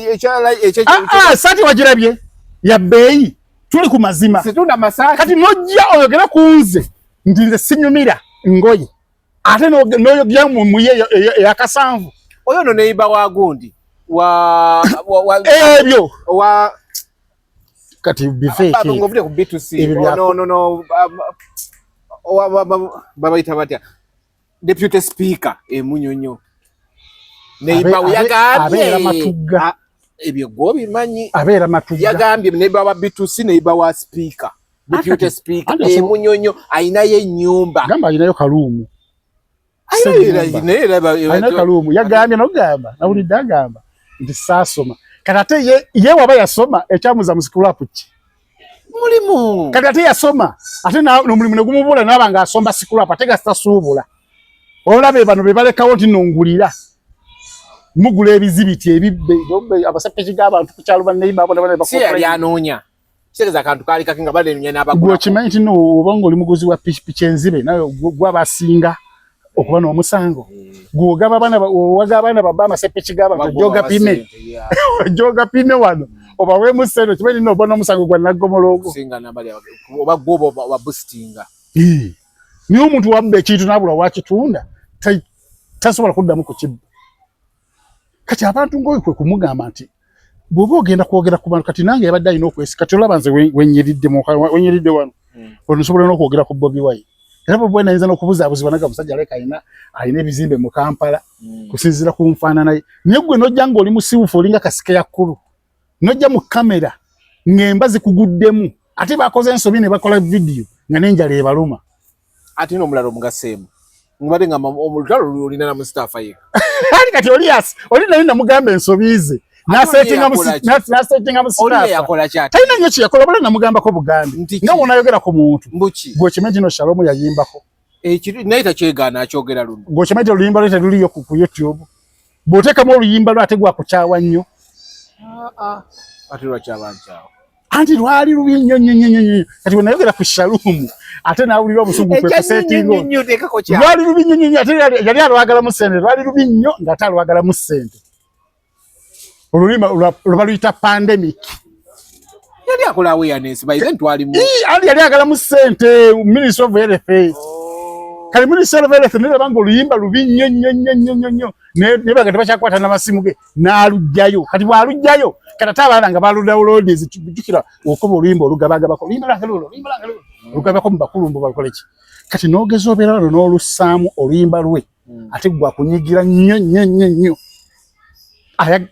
ssaati wagirabye ya bbeeyi tuli ku mazima. Situna masaati. Kati nojja oyogera ku nze nti nze sinyumira ngoye ate n'oyogera mu ye yakasanvu. Oyo no neiba wa gundi ebyo kati bifeki ngovule ku B2C no babaita batya deputy speaker Munyonyo neiba yagambye abeera Matugga ebyo gobi manyi abeera Matugga yagambye neiba wa B2C neiba wa speaker deputy speaker Munyonyo ayina ye nyumba gamba ayinayo kaluumu ayina kaluumu yagambye n'ogamba nawulidde agamba nti saasoma kati ate ye waba yasoma ekyamuza mu sikulapu ki mulimu kati ate yasoma ate n'omulimu ne gumubula n'aba ng'asomba sikulapu ate gasitasuubula olaba bano be balekawo nti nongulira mugula ebizibiti ebibbe abasapeki g'abantu ku kyalo banneyima abo si yali anoonya kitegeeza akantu kaali kakinga balennya n'abagula gwe okimanyi nti oba ng'oli muguzi wa pikipiki enzibe naye gwabasinga okuba n'omusango gw'ogaba abaana babba amasepeki g'abantu ojoga pime wano oba weemuseno kimanyi nno oba n'omusango gwa naggomologo oba gwoba wabustinga niye omuntu wabba ekintu n'abula wakitunda tasobola kuddamu ku kibba kati abantu ngoyo kwe kumugamba nti bw'oba ogenda kwogera ku bantu kati nange yabadde alina okwesi kati olaba nze wenyiridde wano onosobola n'okwogera ku Bobi Wine era Bobi Wine ayinza n'okubuzaabuzibwa naga musajja aleka alina ebizimbe mu Kampala kusinziira ku nfaanana ye naye gwe nojja ng'oli musibufu olinga kasike ya kkulu nojja mu kamera ng'emba zikuguddemu ate bakoze ensobi ne bakola vidiyo nga n'enjala ebaluma ate n'omulala omugaseemu ngubadde nga olutalo olina na Mustafa ye ali kati oli naye namugamba ensobi ze nasetinga musitafu yakola kyati talina nnyo kyeyakola bala namugambako bugambi nga wonayogera ku muntu gwekimanyi kino Shalom yayimbako naye takyegaana akyogera luno gwekimanyi ti oluyimba lwe teruliyo ku YouTube bw'oteekamu oluyimba lwe ate gwakukyawa nnyo ate lwakyabankyawo anti lwali lubi nnyo kati wenayogera ku Shalom ate nawulira obusungu kwe kusetinga lwali lubi nnyo ate yali alwagalamu ssente lwali lubi nnyo ng'ate alwagalamu ssente olulima lwe baluyita pandemic yali akola awareness by then twalimu ali yali agalamu ssente Ministry of Health kali Ministry of Health ne banga oluyimba lubi nnyo ne baga tebakyakwata n'amasimu ge n'alugjayo kati bw'alugjayo kati ate abaana nga baludawulodizi jukira okuba oluyimba olugabagabako oluyimba lwange lulo olugabako mu bakulumbu balukole ki kati n'ogeza obeera wano n'olussaamu oluyimba lwe ate gwakunyigira nnyo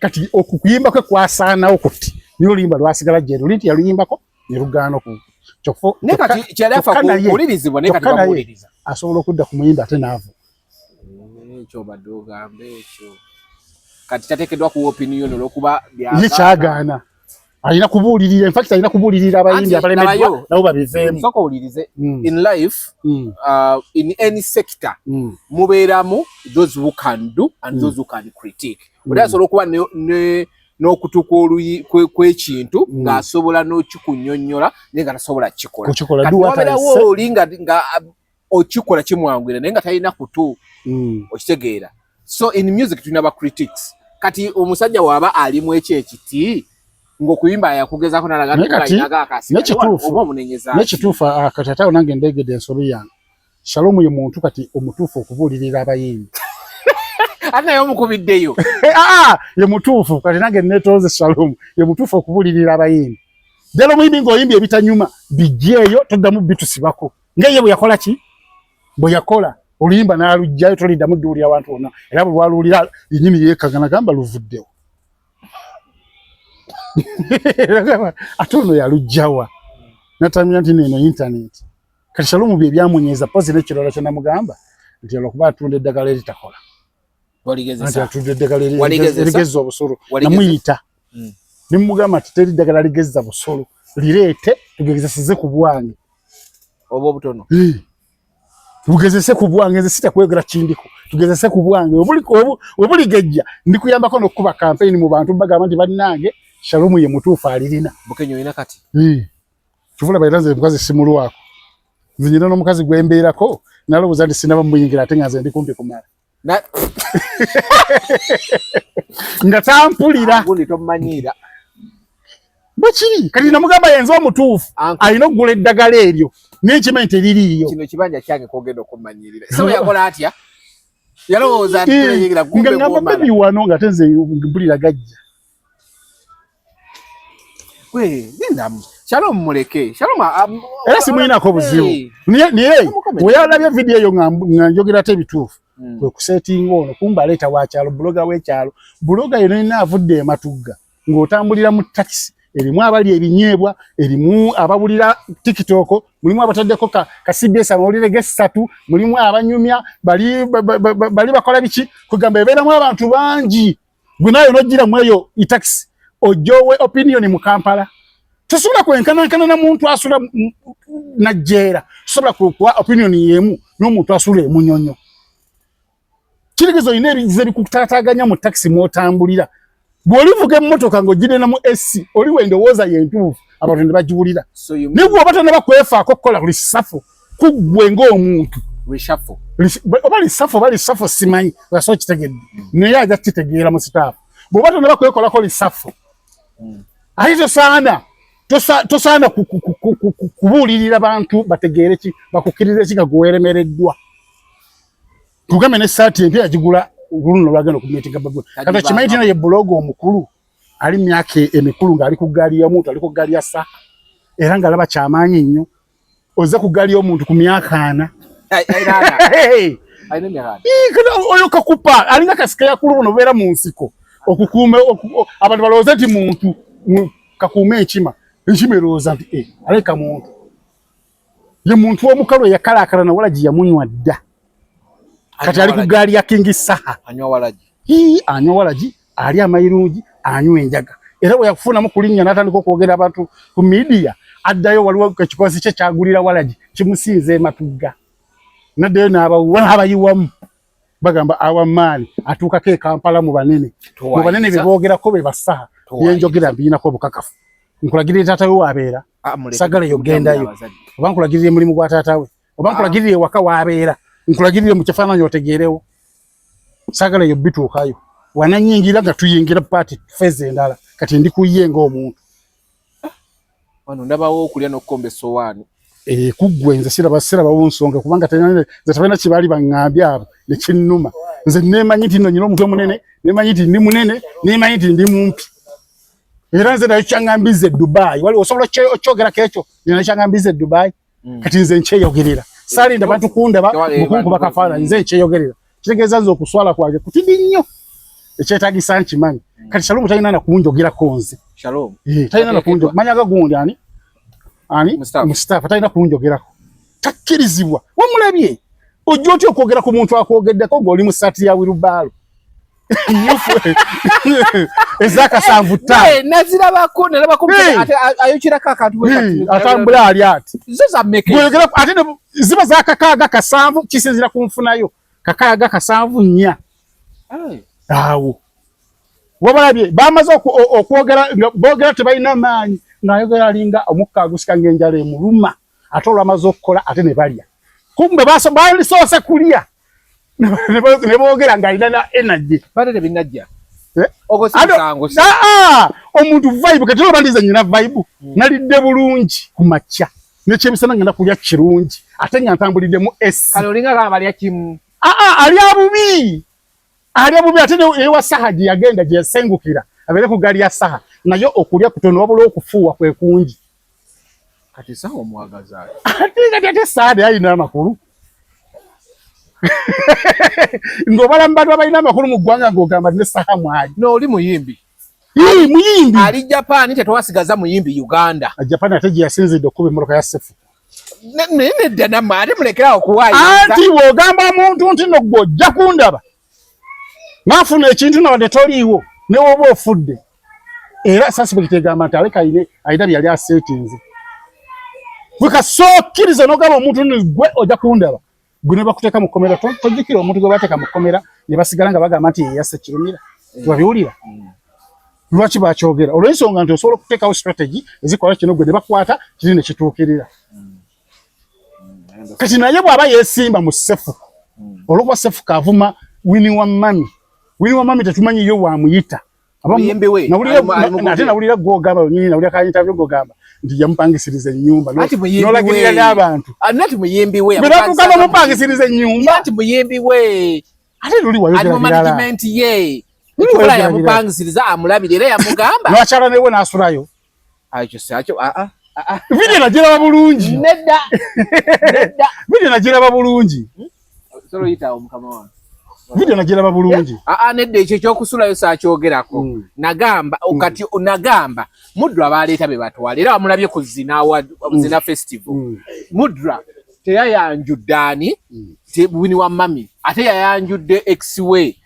kati okuyimba kwe kwasaanawo kuti niyo oluyimba lwasigala gye luli nti yaluyimbako ne lugaana kyokka naye kati kyali afa kuwulirizibwa naye kati bamuwuliriza asobola okudda ku muyimba ate n'ava ekyo obadde ogamba ekyo kati tateekeddwa kuwa opinion olw'okuba ye kyagaana alina kubuulirira infact alina kubuulirira abayimbi abalemeddwa nabo babiveemu soka owulirize in life in any sector mubeeramu those who can do and those who can critique oli asobola okuba n'okutuuka kw'ekintu ng'asobola n'okikunnyonnyola naye nga tasobola kukikola kati wabeerawo oli nga okikola kimwangwira naye nga talina kutu okitegeera so in music tulina ba critics kati omusajja waaba alimu ekiti ng'okuyimba yakugezako n'ekituufu kati ate awo nange ndeegedde ensobi yange Shalom ye muntu kati omutuufu okubuulirira abayimbi ate naye omukubiddeyo ye mutuufu kati nange neetooze Shalom ye mutuufu okubuulirira abayimbi ddala omuyimbi ng'oyimbye ebitanyuma bijjeeyo toddamu bitusibako ng'eye bwe yakola ki bwe yakola oluyimba n'alugjayo toliddamu dduulira abantu bonna era bwe lwaluwulira yennyini yeekagana gamba luvuddewo ate ono yalugjawa natamira nti neno internet kati Shalom bye byamunyeeza pozi n'ekirala kye namugamba nti olwokuba atunda eddagala eritakola nti atunda eddagala erigezza obusolo namuyita nimugamba nti teri ddagala ligezza busolo lireete tugezesize ku bwange oba obutono tugezese ku bwange nze sitakwegera kindiko tugezese ku bwange obuligejja ndikuyambako n'okukuba campaign mu bantu bagamba nti bannange Shalom ye mutuufu alirina bukenyo ina kati kivula bayiranze mukazi simulwako nze nyina n'omukazi gwembeerako nalowooza nti sinaba muyingira ate nga nze ndi kumpi kumala nga tampulira gundi tomanyiira bwekiri kati namugamba yenze omutuufu alina okugula eddagala eryo n'ekimanyi teririiyo kino kibanja kyange kwogenda okumanyirira so yakola atya yalowooza ntiyigira kumbe nga ngamba bebi wano nga tenze mpulira gajja nindamu Shalom muleke Shalom era simuyinako buzibu naye weyalabye vidiyo eyo nga njogera ate ebituufu kwe kusetinga ono kumba aleeta wakyalo buloga w'ekyalo buloga yo nina avudde ematugga ng'otambulira mu takisi erimu abali ebinyeebwa erimu ababulira TikTok mulimu abataddeko ka CBS amawulire g'essatu mulimu abanyumya bali bakola biki kugamba ebeeramu abantu bangi gwe nayo n'ogiramu eyo itakisi ojowe opinion mu Kampala tosobola kwenkanankana na muntu asula najjeera tosobola kuwa opinion yemu n'omuntu asula emunyonyo kirigezo ine ebizibu bikutaataaganya mu takisi mwotambulira bw'olivuga emmotoka ng'ogirenamu SC oli wendowooza yentuufu abantu ne bagiwulira naye bw'oba tonnabakwefaako kukola lisafo kuggwe ng'omuntu oba lisafo simanyi oyasobola kitegedde naye ajja kitegeera mu sitaafu bw'oba tonnabakwekolako lisafo ate tosaana kubuulirira bantu bategeere ki bakukkirize ki nga gweweremereddwa tugambe n'essaati empya yagigula luno lwagenda okumeetinga babwe kati kimanyi tina ye bulogo omukulu ali myaka emikulu ng'ali ku ggaali y'omuntu ali ku ggaali ya saa era ng'alaba kyamaanyi nnyo oze ku ggaali y'omuntu ku myaka 4 oyo kakupa alinga kasika yakulu buno beera mu nsiko okukuuma abantu balowooza nti muntu kakuuma enkima erowooza nti aleka muntu ye muntu w'omukalu eyakalaakala nawala gye yamunywa dda kati ali ku ggaali ya King Saha anywa walagi ali amayirungi anywa enjaga era bwe yakufunamu kulinnya n'atandika okwogera abantu ku media addayo waliwo ekikozi kye kyagulira Walagi kimusinze Matugga naddayo n'abayiwamu bagamba awamaani atuukako e Kampala mu banene be boogerako be basaha yenjogera mbiinako obukakafu nkulagirire taata we wabeera sagala yogendayo oba nkulagirire mulimu gwa taata we oba nkulagirire waka wabeera nkulagirire mu kifaananyi otegeerewo sagala yo bituukayo wananyingira nga tuyingira paati feze endala kati ndi kuye ng'omuntu wano ndabawo okulya n'okkomba essowaani kuggwe nze siraba nsonga kubanga talina kibaali baŋŋambye abo ne kinnuma nze neemanyi nti nno nyina omutwe munene neemanyi nti ndi munene neemanyi nti ndi mumpi era nze nayo kyaŋŋambiza e Dubai waliwo osobola okyogerako ekyo nina kyaŋŋambiza e Dubai kati nze nkyeyogerera saalinda bantu kundaba mukunkuba kafaananyi nze nkyeyogerera kitegeeza nze okuswala kwange kutidi nnyo ekyetaagisa nkimanyi kati Shalom talina na kunjogerako nze Shalom talina na kunjogerako manyaga gundi ani Mustafa talina kunjogerako takkirizibwa wamulabye ojja otya okwogera ku muntu akwogeddeko ng'oli mu ssaati ya wirubaalo ezakasanvu ttaano nazirabako nalabako ayokirako akantu atambula ali ati zo zammeke ate ziba zakakaaga kasanvu kisinzira ku nfunayo kakaaga kasanvu nnya awo wabalabye bamaze okwogera boogera tebalina maanyi ng'ayogera alinga omukka agusika ng'enjala emuluma ate olwamaze okukola ate ne balya kumbe baalisoose kulya ne boogera ng'alina na energy badde binajja omuntu vibe kati olaba ndize nyina vibe nalidde bulungi ku makya nekyebisana ngenda kulya kirungi ate nga ntambuliddemu esi kale olinga kaabalya kimu alya bubi ate ewa saha gye yagenda gye yasengukira abeere ku gaali ya saha nayo okulya kutono wabula okufuuwa kwe kungi kati saha omwagaza ate saade alina amakulu ng'obalamu bantu abalina amakulu mu ggwanga ng'ogamba ne saha mwali oli muyimbi muyimbi ali Japan tetwasigaza muyimbi Uganda Japan ate gye yasinzidde okuba emmotoka ya sefu nedda namma ate mulekerawo okuwaayo anti bw'ogamba omuntu nti no gwe ojja kundaba naafuna ekintu nawadde toliiwo ne woba ofudde era sasi bwe kitegamba nti aleka ayina byali aseetinze bwe kasookkiriza n'ogamba omuntu ni gwe ojja kundaba gwe ne bakuteeka mu kkomera tojjukira omuntu gwe bateeka mu kkomera ne basigala nga bagamba nti yeyasse kirumira tebabiwulira lwaki bakyogera olw'ensonga nti osobola okuteekawo strategy ezikola kino gwe ne bakwata kiri ne kituukirira kati naye bw'aba yeesimba mu sefu olwokuba sefu kaavuma wini wa mami tetumanyiyo wamuyita ate nawulira gwogamba nyini nawulira kayintabyo gwogamba nti yamupangisiriza ennyumba nolagirira n'abantu nati muyimbi we bebakugamba mupangisiriza ennyumba nati muyimbi we ate luli wayogera management ye ekikola yamupangisiriza amulabira era yamugamba lwakyala newe n'asulayo ekyo video nagiraba bulungi nedda video nagiraba bulungi solo yitawo mukama wange video nagiraba bulungi nedda ekyo ekyokusulayo saakyogerako nagamba okati nagamba Mudra baleeta be batwala era wamulabye ku zina festival Mudra teyayanjudde ani wini wa mami ate yayanjudde ex-way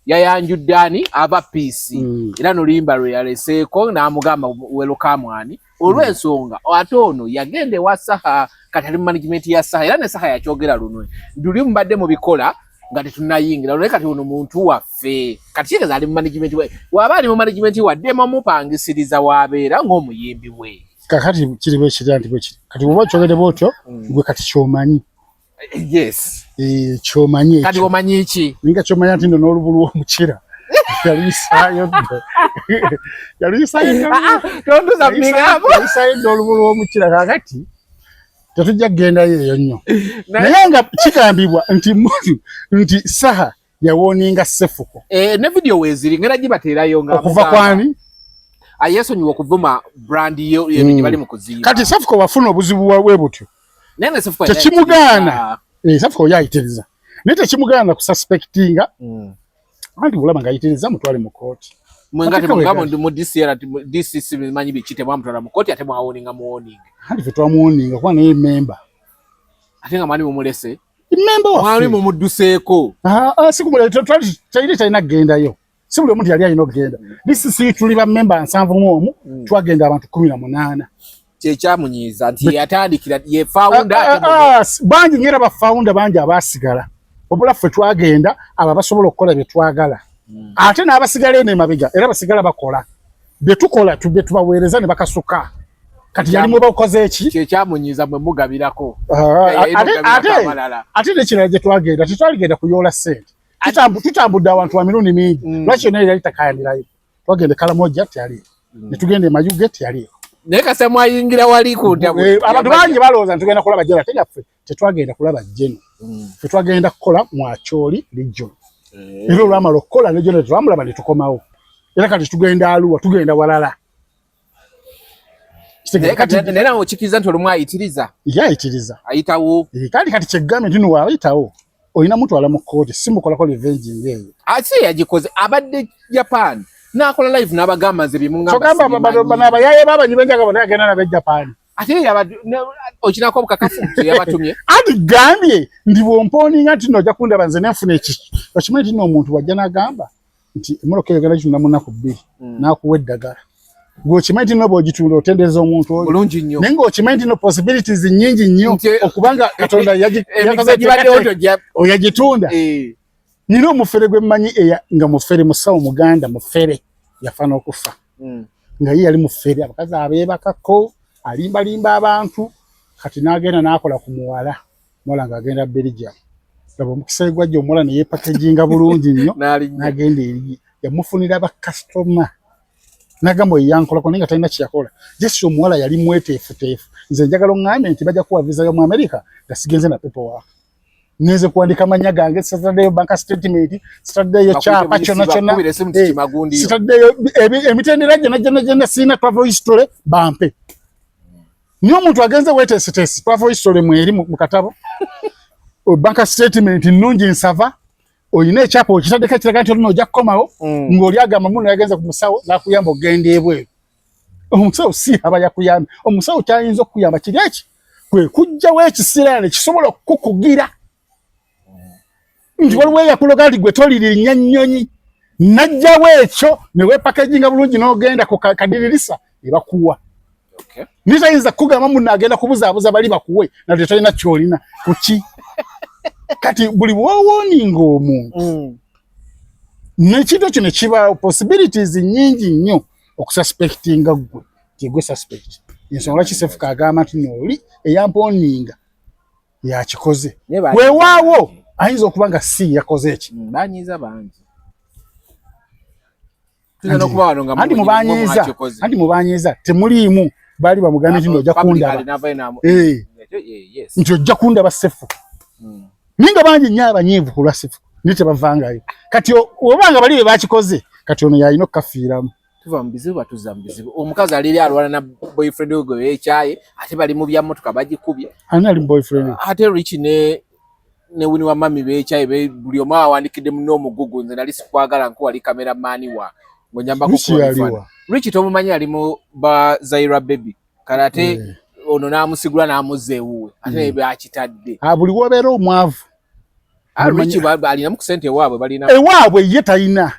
yayanjudde ani aba peace era nolimba lwe yaleseeko n'amugamba welokamwani olw'ensonga ate ono yagende wa saha katali mu management ya saha era ne saha yakyogera lunwe nduli mbadde mu bikola nga tetunayingira olwo kati ono muntu waffe kati kigeza ali mu management we waba ali mu management waddemu mupangisiriza wabeera ng'omuyimbi we kakati kiri bwe kiri anti bwe kiri kati bwoba kyogedde bwotyo gwe kati kyomanyi yes kyomanyi kati omanyi ki ninga kyomanyi nti n'olubu lw'omukira yaliisaayo olubu lw'omukira kakati tetujja kugendayo eyo nnyo naye nga kigambibwa nti saha yawooninga sefuko ne video weeziri ngera gibateerayo nga okuva kwani ayesonyiwa okuvuma brand yo gye bali mu kuziira kati sefuko wafuna obuzibu bwe butyo nene sefuko tekimugaana sefuko yayitiriza naye tekimugaana kususpectinga anti bulaba ng'ayitiriza mutwale mu kooti mwengate mugamba mu DCC manyi bikite mwamutwala mu kooti ate mwawoninga muwoninga anti fe twamuwoninga kuba naye memba ate nga mwali mumulese memba waffe mwali mumudduseeko sikumulese talina kgendayo si buli omuntu yali alina okugenda. DCC tuli ba member 7 twagenda abantu 18. Kyekyamunyiiza nti yatandikira ye founder bangi ngera ba founder bangi abasigala obula ffe twagenda aba basobola okukola bye twagala ate n'abasigala ene mabega era basigala bakola bye tukola tube tubaweereza ne bakasuka kati yali mwe bakoze eki kyekyamunyiiza mwe mugabirako ate nekirala gye twagenda tetwaligenda kuyoola ssente tutambudde abantu wa mirundi mingi lwaki yonna yali takayandirayo twagenda Karamoja teyaliyo ne tugenda e Mayuge teyaliyo naye kasa mwayingira wali kunda abantu bangi balowooza tugenda kulaba jeno ate yaffe tetwagenda kulaba jeno tetwagenda kukola Mwacholi region era olwamala okukola region twamulaba ne tukomawo era kati tugenda Arua tugenda walala naye nawe okikiriza nti olumu ayitiriza ayitawo kati kyeggambe nti nuwo ayitawo olina mutwala mu kkooti simukolako revenging eyo ate yagikoze abadde Japan nakola live n'abagamba nze bimungamba n'abayaye babanyi benjaga banagenda n'abe Japan ate okinako obukakafu yabatumye ati gambye ndi bwomponinga nti nojja kundaba nze nenfuna ekiki okimanyi nti n'omuntu wajja n'agamba nti emmotoka eyogenda kitunda mu nnaku 2 n'akuwa eddagala ng'okimanyi nti n'oba ogitunda otendereza omuntu oyo bulungi nnyo naye ng'okimanyi nti no possibilities nnyingi nnyo okubanga Katonda yagitunda nina omufere gwe mmanyi nga mufere musawo muganda mufere yafa n'okufa nga ye yali mufere abakazi abeebakako alimbalimba abantu kati n'agenda n'akola ku muwala muwala ng'agenda Belgium laba omukisa gwajja omuwala ne yeepakeginga bulungi nnyo n'agenda eri yamufunira bakasitoma n'agamba oyo yankolako naye nga talina kyeyakola jesi omuwala yali mweteefuteefu nze njagala oŋŋambe nti bajja kuwa visa yo mu America nga sigenze na paperwork neze kuandika amanya gange sitaddeyo bank statement sitaddeyo kyapa kyonna sitaddeyo emitendera gyonna sirina travel history bampe niyo omuntu agenze weteesiteesi travel history mweri mu katabo bank statement nnungi nsava oyina ekyapa okitaddeko ekiraga nti olina ojja kukomawo ng'oli agamba muno yagenze ku musawo n'akuyamba okugenda ebweru omusawo si aba yakuyamba omusawo kyayinza okukuyamba kiri eki kwe kujjawo ekisiraane kisobola okukugira nti waliwo eyakuloga nti gwe tolirinya nnyonyi najjawo ekyo ne weepakeginga bulungi n'ogenda ku kadiririsa ne bakuwa nitayinza kugamba munno agenda kubuzaabuza bali bakuwe nate tolina kyolina kuki kati buli bwowooninga omuntu nekintu kino kiba possibilities nnyingi nnyo okususpectinga gwe tigwe suspect ensonga lwaki Sefuka agamba nti nooli eyamponinga yakikoze weewaawo ayinza okuba nga si yakoze eki banyiiza bangi anti mubanyiiza temuliimu baali bamugambe nti ojja kundaba nti ojja kundaba Sefuka ninga bangi nnyo abanyiivu ku lwa Sefuka naye tebavangayo kati obanga bali be bakikoze kati ono yalina okukafiiramu tuva mu bizibu batuza mu bizibu omukazi aliri alwana na boyfriend we gwe ekyaye ate bali mu bya motoka bagikubye ani ali boyfriend ate Rich ne wini wa mami beekyaye buli omu awandikidde muno omugugu nze nali sikwagala nko wali cameraman wa ngonyamba kukuwa Rich tomumanyi ali mu ba Zaira baby karate ono n'amusigula n'amuzza ewuwe ate ebe akitadde buli wobeera omwavu Rich alina mu kusente ewaabwe balina ewaabwe ye talina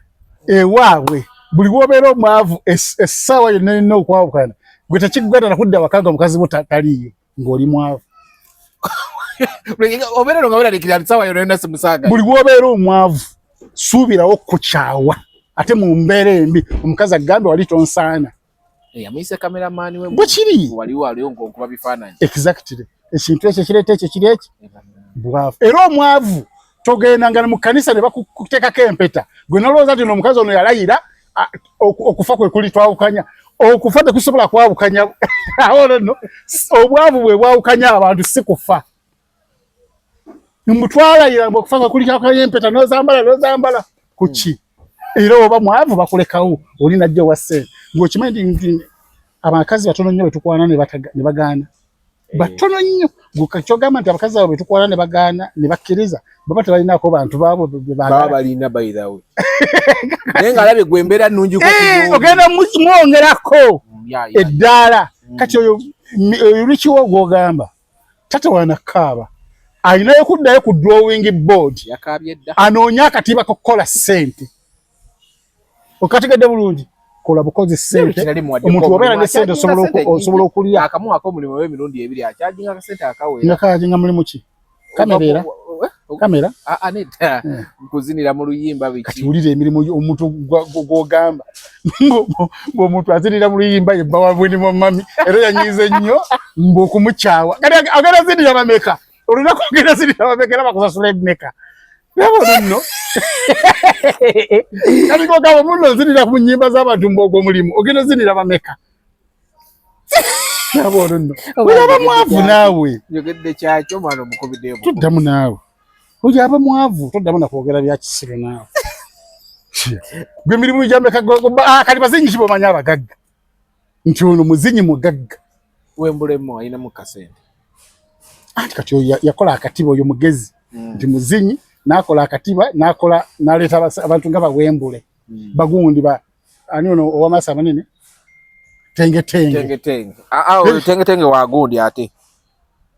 ewaabwe buli wobeera omwavu essaawa yonna erina okwawukana gwe tekikugenda nakudda waka nga omukazi bo taliyo ng'oli mwavu buli wobeera omwavu suubirawo kukyawa ate mu mbeera embi omukazi agambe wali tonsaana yamuyise cameraman we bwekiri waliwo aliwo nkuba bifaananyi exactly ekintu ekyo kireeta ekyo kiri eki bwavu era omwavu togendanga mu kkanisa ne bakuteekako empeta gwe nolowooza nti omukazi ono yalayira okufa kwe kuli twawukanya okufa tekusobola kwawukanya awo nno obwavu bwe bwawukanya abantu si kufa mutwalayira mbu okufa kwe kuli twawukanya empeta nozambala kuki era oba mwavu bakulekawo oli najja owa ssente ng'okimanyi nti abakazi batono nnyo betukwana ne bagaana batono nnyo kyogamba nti abakazi abo betukwana ne bagaana ne bakkiriza baba tebalinaako bantu baabo baba balina by the way naye ng'alabye gwe embeera nnungi ogenda mwongerako eddaala kati oyo lukiwo gw'ogamba tata wanakaaba alinayo kuddayo ku drawing board yakaabye dda anoonya akatiba kokukola ssente Okategedde bulungi. Kola bukozi sente. Omuntu obeera ne sente osobola okulya. Akamu akomulimu w'emirundi ebiri akyajinga akasente akawera. Nakajinga mulimu ki? Kamera. Kamera? Aneta. Kuzinira mu luyimba biki. Kati ulire emirimu omuntu gw'ogamba. Ng'omuntu azinira mu luyimba ye bawa bweni mu mami. Era yanyize nnyo ng'okumukyawa. Kati agenda zinira bameka. Olina kwogera zinira bameka era bakusasula emmeka. Yabona nno. Kati kogaba muno zinira ku nnyimba z'abantu mbogwo mulimu. Ogenda zinira bameka. Yabona nno. Olaba mwavu naawe. Yogedde kyakyo mwana omukubiddeyo. Tuddamu naawe. Oja aba mwavu toddamu na kwogera bya kisiro naawe. Gwe mirimu gy'ameka kali bazinyi kibomanya abagagga. Nti ono muzinyi mugagga. Wembulemu alina mu kasente. Ati kati yakola akatiba oyo mugezi. Nti muzinyi nakola akatiba nakola naleta abantu nga bawembule. Bagundi ani ono owamasa manene? Tenge. Tenge. Tenge wa gundi ate.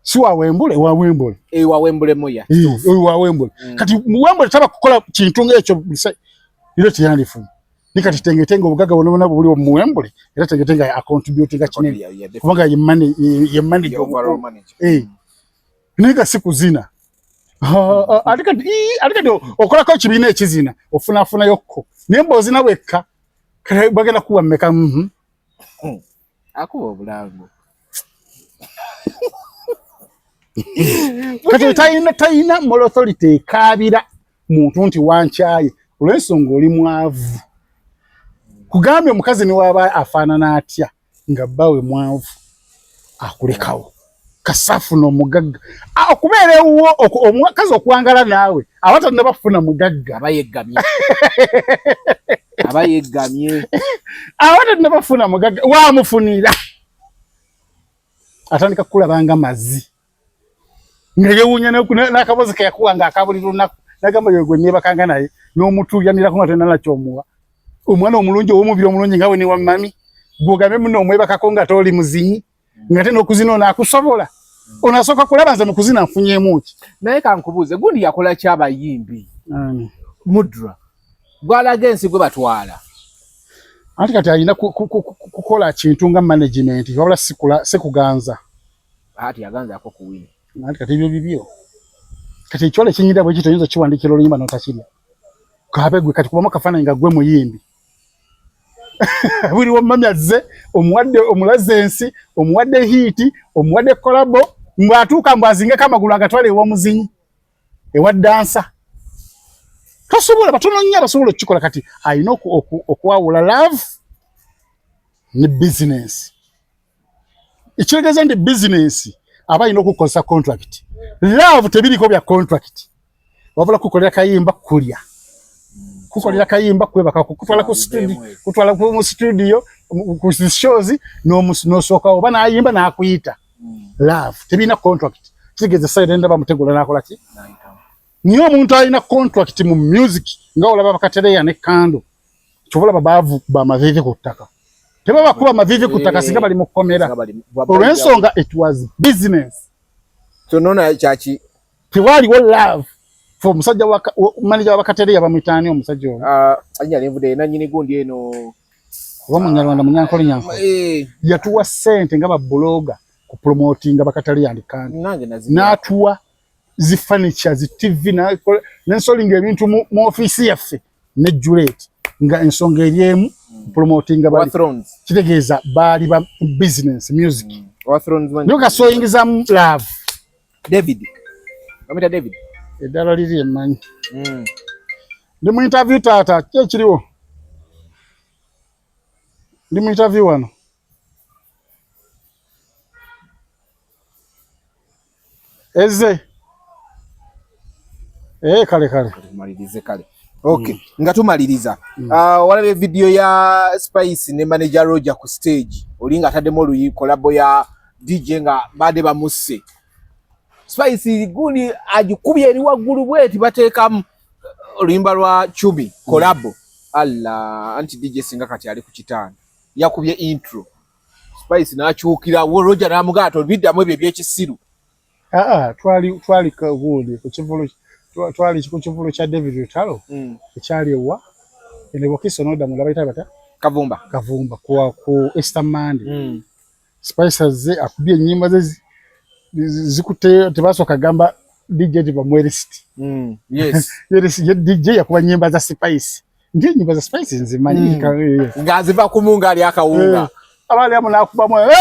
Si wa wembule. Wa wembule moya. Wa wembule. Kati wembule taba kukola kintu ng'ekyo ile tiyanifu. Nikati tenge obugaga bonabona buli mu wembule. Era tenge acontribute nga kinene. Kubanga ye manage overall manage. Nika siku zina. Alikati okola ko kibina ekizina. Ofuna yokko. Nembo zina wekka. Kale bagenda kuwa meka Akuba obulango. Kati tayina moral authority kabira muntu nti wankyaye olw'ensonga oli mwavu. Kugambye omukazi ne waba afaanana atya nga bbawe mwavu akulekawo. Kasafu n'omugagga. Okubeerewo omukazi okwangala naawe abatalina bafuna mugagga. Abayegamye. Abatalina bafuna mugagga waamufunira. Atandika kulabanga mazzi. Ngewunya n'akabozi ke yakuwanga akabulira olunaku nagamba yegwe nyebakanga naye n'omutuuyanirako nga tolina nakyomuwa. Omwana omulungi ow'omubiri omulungi nga we ne wammami gw'ogambe muno omwebakako nga toli muzinyi nga te n'okuzina onaakusobola. Onasooka kulaba nze mu kuzina nfunyemu ki. Naye kankubuuze gundi yakola ky'abayimbi. Mudra. Gwalaga ensi gwe batwala. Anti kati alina kukola kintu nga management wabula sikuganza. Ati yaganzaako kuwina. Anti kati ebyo bibyo. Kati ekyole kinyira bwe kitoyinza kiwandikira oluyimba n'otakirya. Kabe gwe kati kubamu kafaananyi nga gwe muyimbi. Buli wamamya azze omuwadde omulaze ensi omuwadde hiiti omuwadde kolabo mbwatuuka mbwazingeko amagulu agatwale ew'omuzinyi ewa dansa. Tosobola batono nnyo abasobola okukikola kati alina okuwawula love ne business. Ekitegeeza nti business aba alina okukozesa contract. Love tebiriko bya contract. Wabula kukolera kayimba kulya. Kukolera kayimba kwebaka kutwala ku studio ku shows no soka oba nayimba nakuyita. Love tebina contract. Kitegeeza sayenda bamutegula nakola ki? Niyo omuntu alina contract mu music nga olaba bakatereya ne kando. Chovola babavu ba mavivi ku ttaka. Tebaba kuba mavivi ku ttaka singa bali mu komera. Olw'ensonga it was business. So nona chachi tewali wo love for musajja wa manager wa bakatereya bamwitani omusajja oyo. Anya levude na nyini gundi eno wa munyarwanda munyankole nyanko. Yatuwa sente nga ba bloga ku promoting bakatereya ndikandi. Natuwa zi furniture zi TV na nensolinga ebintu mu office yaffe ne Juliet nga ensonga eryemu promoting abali kitegeeza bali ba business music nyoka soyingiza love David kamita David edala liri emanyi ndi mu interview tata kyekiriwo ndi mu interview wano eze kale tumalirize kale. Okay, nga tumaliriza. Walabe video ya Spice ne manager Roger ku stage. Olinga ataddemu collabo ya DJ nga bade bamusse. Spice gundi ajikubye eri waggulu bweti bateekamu oluyimba lwa Chumi collabo. Allah anti DJ singa kati ali ku kitanda. Yakubye intro. Spice n'akyukira wo Roger n'amugato biddamu ebyo ebyekisiru. Twali kagundi ku kivulu twali ku kivulo kya David Rutalo ekyali ewa ene bokiso no da mulaba itabata kavumba kwa ku Eastern Monday Spices ze akubye nyimba ze zikute tebaso kagamba DJ bamwerist yes yes DJ yakuba nyimba za Spice ndiye nyimba za Spice nzimanyika ngaziva kumunga ali akawunga abali amu nakuba moyo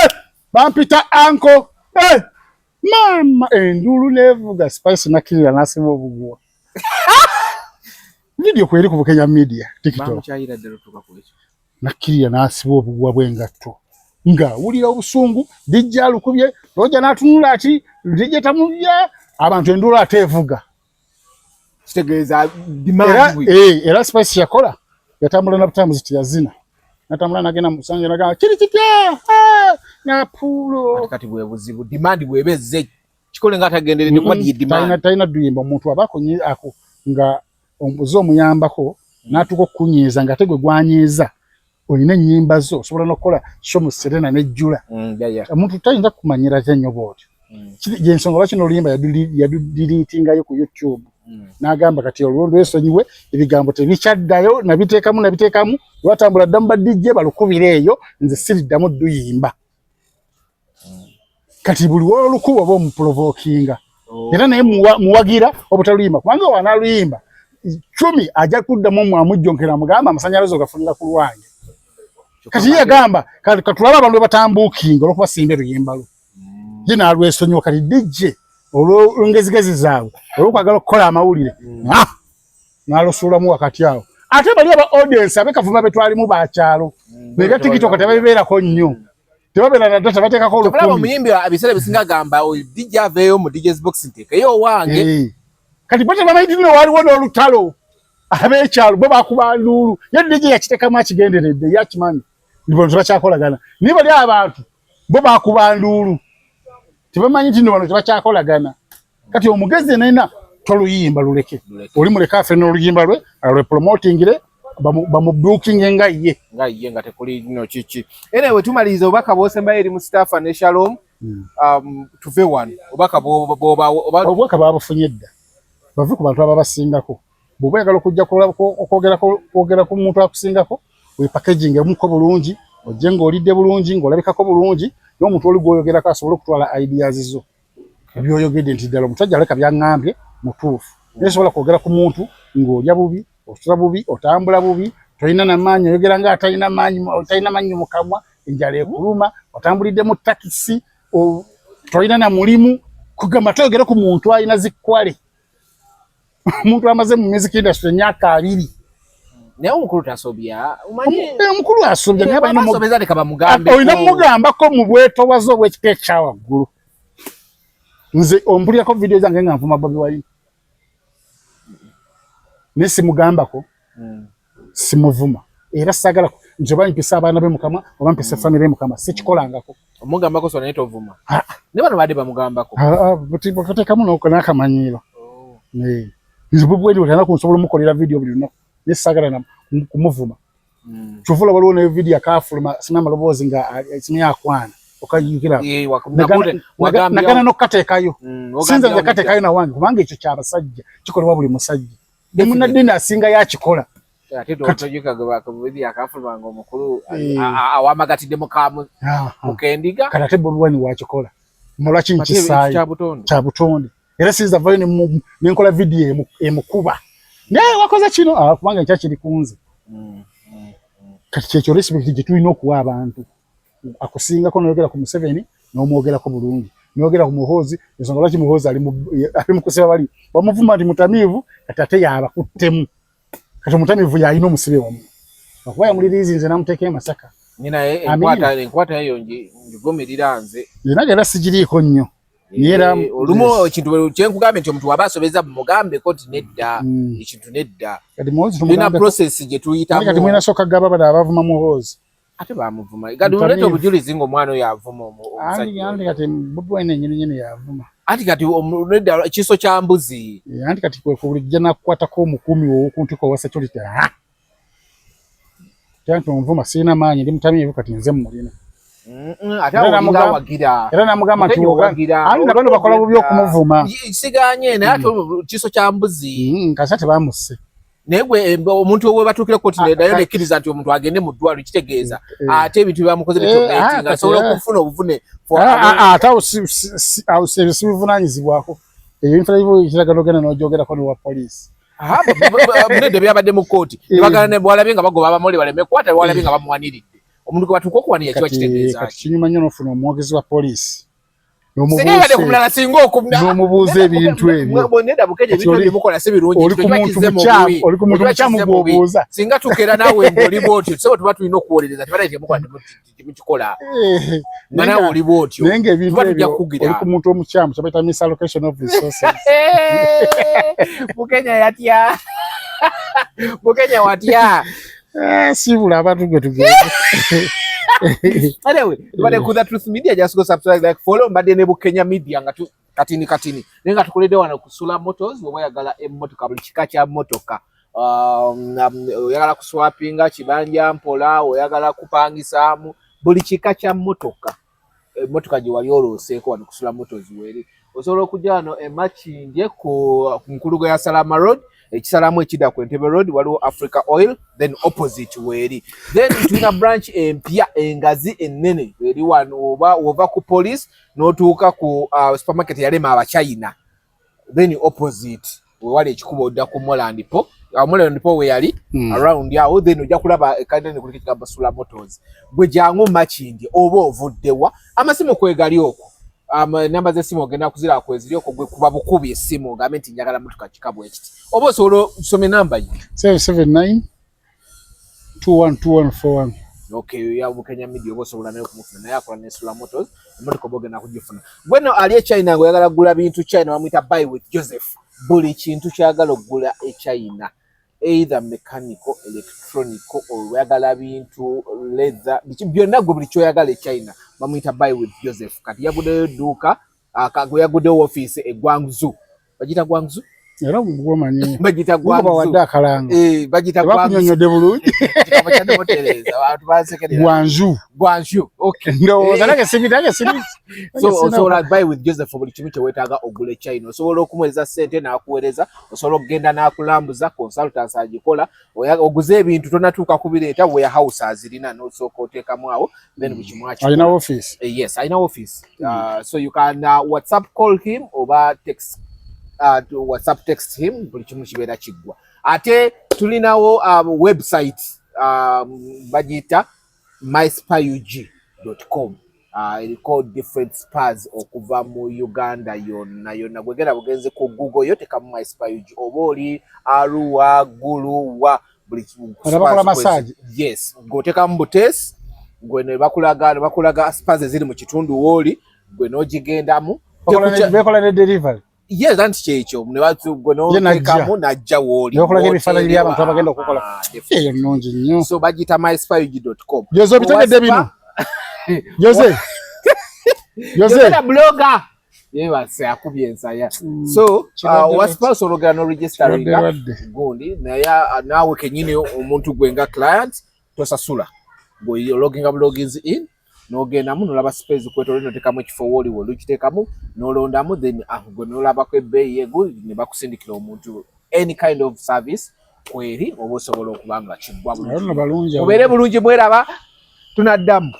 bampita anko mama endulu nevuga Spice nakirira nasimo bugwa video kweli ku Kenya media TikTok bamuchayira dero tukakulecho nakirira nasibo bugwa bwengato nga ulira obusungu dijja lukubye roja natunula ati DJ tamubya abantu endulu atevuga kitegeeza demand era Spice yakola yatambula na butamu ziti yazina natambula nagena musange naga kiri kitya na pulo kati bwe buzibu demand bwebeze kikole ngata gendere ne kwa demand taina duyimba omuntu abako ako nga ombuzo omuyambako natuko kunyiza nga tegwe gwanyiza oyine nyimba zo sobola nokola shomu serena ne jula omuntu tayinza kumanyira zenyo boti je nsonga lwaki no luyimba yadilitinga yo ku YouTube nagamba kati olwondo esonyiwe ebigambo tebikyaddayo nabiteekamu lwatambula damba DJ balukubire eyo nze siriddamu duyimba kati buli wolukuba oba omuprovokinga era naye muwagira obutaluyimba kubanga wanaluyimba 10 ajja kuddamu mwamujjonkera mugamba amasanyalaze ogafunira ku lwange kati yagamba katulaba abantu batambukinga olwokuba simbe luyimba ye nalwesonyiwa kati DJ olwongezigezi zaawe olwokwagala okukola amawulire nalosuulamu wakati awo ate bali aba audience abekavuma betwalimu bakyalo bega TikTok tebabeerako nnyo tebabeera na data bateekako olukumi omuyimbi abiseera bisinga gamba DJ aveeyo mu DJ's box nteekeyo wange kati bate bamayitino waliwo n'olutalo abekyalo bo bakuba nduulu ye DJ yakiteekamu akigenderedde yakimanyi nibo tebakyakolagana nibo bali abantu bo bakuba nduulu tebamanyi nti bano tebakyakolagana kati omugezi nena toluyimba luleke oli muleka afe n'oluyimba lwe alwe promotingire bamu booking nga ye nga tekuli no chichi anyway tumaliriza obaka bose mbaye eri mu staff ne Shalom tuve wano obaka obaka babufunyedda bavu ku bantu ababasingako bwe yagala okujja kwogera ku muntu akusingako we packaging emuko bulungi ojenga olidde bulungi ngolabikako bulungi n'omuntu oli gwoyogerako asobole okutwala ideas zo ebyoyogedde nti ddala omusajja aleka byangambye mutuufu nesobola kwogera ku muntu ng'olya bubi osula bubi otambula bubi tolina namaanyi oyogera nga atalina maanyi mu kamwa enjala ekuluma otambulidde mu takisi tolina na mulimu kugamba toyogere ku muntu alina zikwale omuntu amaze mu music industry emyaka 2 naye omukulu tasobya umanyi omukulu asobya naye balina omusobeza leka bamugambe olina mugambako mu bwetowaze obw'ekika ekyawaggulu nze ompulyako video zange nga nvuma Bobi Wine nesi mugambako simuvuma era sagala njoba mpisa abaana be mukama oba mpisa family mukama sikikolangako omugambako so naye tovuma ne bano badde bamugambako batekamu n'akamanyiro nze Bobi Wine olina kunsobola omukolera video buli lunaku nesagala kumuvuma chuvula waliwo ne video akafuluma sinama lobozi nga simyakwana okayikira nagana nokateekayo sinza nakateekayo na wange kubanga ekyo kyabasajja kikolebwa buli musajja demuna dina asinga yakikola ate dotojika gabaka video akafuluma ngo mukulu awamagatide mukamu mukendiga kata te Bobi Wine wakikola mulaki nkisayi kyabutonde era sinza vayo nenkola video emukuba naye wakoze kino kubanga nkyakiri kunze kati kyekyo respect gitulina okuwa abantu akusingako noyogera ku Museveni n'omwogerako bulungi noyogera ku Muhoozi ensonga lwaki Muhoozi ali mu kusiba bali bamuvuma nti mutamiivu kati ate yabakuttemu kati omutamiivu yalina omusibe wamu okuba yamuliriizi nze namuteeka Masaka ninaye enkwata eyo ngigomerera nze nage era sigiriiko nnyo olumu ekintu kyenkugambye nti omuntu waba asobeza mugambeko nti nedda ekintu nedda tulina process gye tuyitamu kati mwena soka gaba bada abavuma Muhoozi ate bamuvuma kati muleta obujulizi ng'omwana oyo avuma omusajja kati Bobi Wine nyini yavuma ati kati nedda ekiso kya mbuzi anti kati kwe bulijja nakukwatako omukumi w'okuntiko owa security kyanti omuvuma sirina maanyi ndi mutamiivu kati nze mulina era namugamba nti ani nabano bakola bubi okumuvuma siganye naye ate kiso kya mbuzi kasa tebamusse negwe omuntu owe batukira koti nedayo nekiriza nti omuntu agende mu ddwaliro kitegeeza ate ebintu byamukoze nga asobola okufuna obuvune ate awo sibivunanyizibwako ebyo bintu kiragano ogenda n'ojogerako newa poliisi munede byabadde mu kooti nebagana ne bwalabye nga bagoba abamoli baleme kwata bwalabye nga bamuwaniridde omuntu gwe batuuka okuwanira kiba kitegeeza kati kinyuma nnyo n'ofuna omwogezi wa poliisi n'omubuuza ebintu ebyo oli ku muntu mukyamu gw'obuuza singa tukeera naawe ng'oli bw'otyo tusobola tuba tulina okuwolereza tebala temukola temukikola nga naawe oli bw'otyo naye ng'ebintu ebyo oli ku muntu omukyamu kyabaita misallocation of resources Mukenya yatya Mukenya watya sibula abantu gwe tugenda anyway bale ku the truth media just go subscribe like follow mbadde ne Bukenya media nga katini nenga tukolede wano kusula motors bwe yagala emmotoka buli kika kya motoka oyagala kuswapinga kibanja mpola oyagala kupangisaamu buli kika kya motoka emmotoka gye wali olooseeko wano kusula motors weri osobola okujja wano emakindye ku nkulugo ya Salama Road ekisalamu ekida ku Entebbe Road waliwo Africa Oil then opposite weri then tulina branch empya engazi ennene eri wano oba ova ku police n'otuuka ku supermarket yalema abachina then opposite wali ekikubo odda ku Moland Po Moland Po we yali around yawo then ojja kulaba ekadeni kuli kigamba Sula Motors gwe jangu makindi oba ovuddewa amasimu kwegali okwo namba z'essimu ogenda kuzira kweziri okwo gwe kuba bukubi essimu ngambe nti njagala motoka kikabu ekiti oba osobola tusome namba yi 779 212141 okay ya Bukenya media oba osobola nayo kumufuna naye akola ne Sula Motors emotoka bogena kugifuna gweno ali China ngo yagala gula bintu China bamwita buy with Joseph buli kintu kyagala okugula China either mechanical electronical or yagala bintu leather byonna gwe buli kyoyagala China bamwita buy with Joseph kati yagudeyo duka akago yagudeyo office eGwangzu bagita Gwangzu era gwomanyi bagita Gwangzu wadde akalanga bagita Gwangzu bakunyonyode bulungi abachande moteleza abantu basekerera Gwangzu okay ndowooza nage sibitage so buy with Joseph buli kimu kyewetaaga ogule China osobola okumweza sente n'akuweereza osobola okugenda n'akulambuza consultants agikola oguze ebintu tonatuuka kubireeta warehouse azirina n'osooka oteekamu awo then buli kimu alina office yes alina office so you can WhatsApp call him oba text to WhatsApp text him buli kimu kibeera kiggwa ate tulinawo website bagita myspyug.com eriko different spas okuva mu Uganda yonna gwegera bugenze ku Google yo tekamu myspyug oba oli Arua Guluwa buli kimu bakola massage yes ng'otekamu butesi gwe ne bakulaga spas ziri mu kitundu woli gwe n'ogigendamu bekola ne delivery yes anti kyekyo ne batu gwe n'otekamu najja woli bekola ebifaananyi by'abantu abagenda okukola eyo nnungi nnyo so bagita myspyug.com Jose bitegedde bino Jose blogger yebase akubye ensaya so waspa sologera no registering gundi nawe kenyine omuntu gwenga client tosasula go logging up logins in nogenda mu nolaba space kwetole notekamu ekifo woli wolukitekamu nolondamu then go nolaba ko ebbeyi yego ne bakusindikira omuntu any kind of service kweri oba osobola okubanga kiggwa bulungi obere bulungi mweraba tunaddamu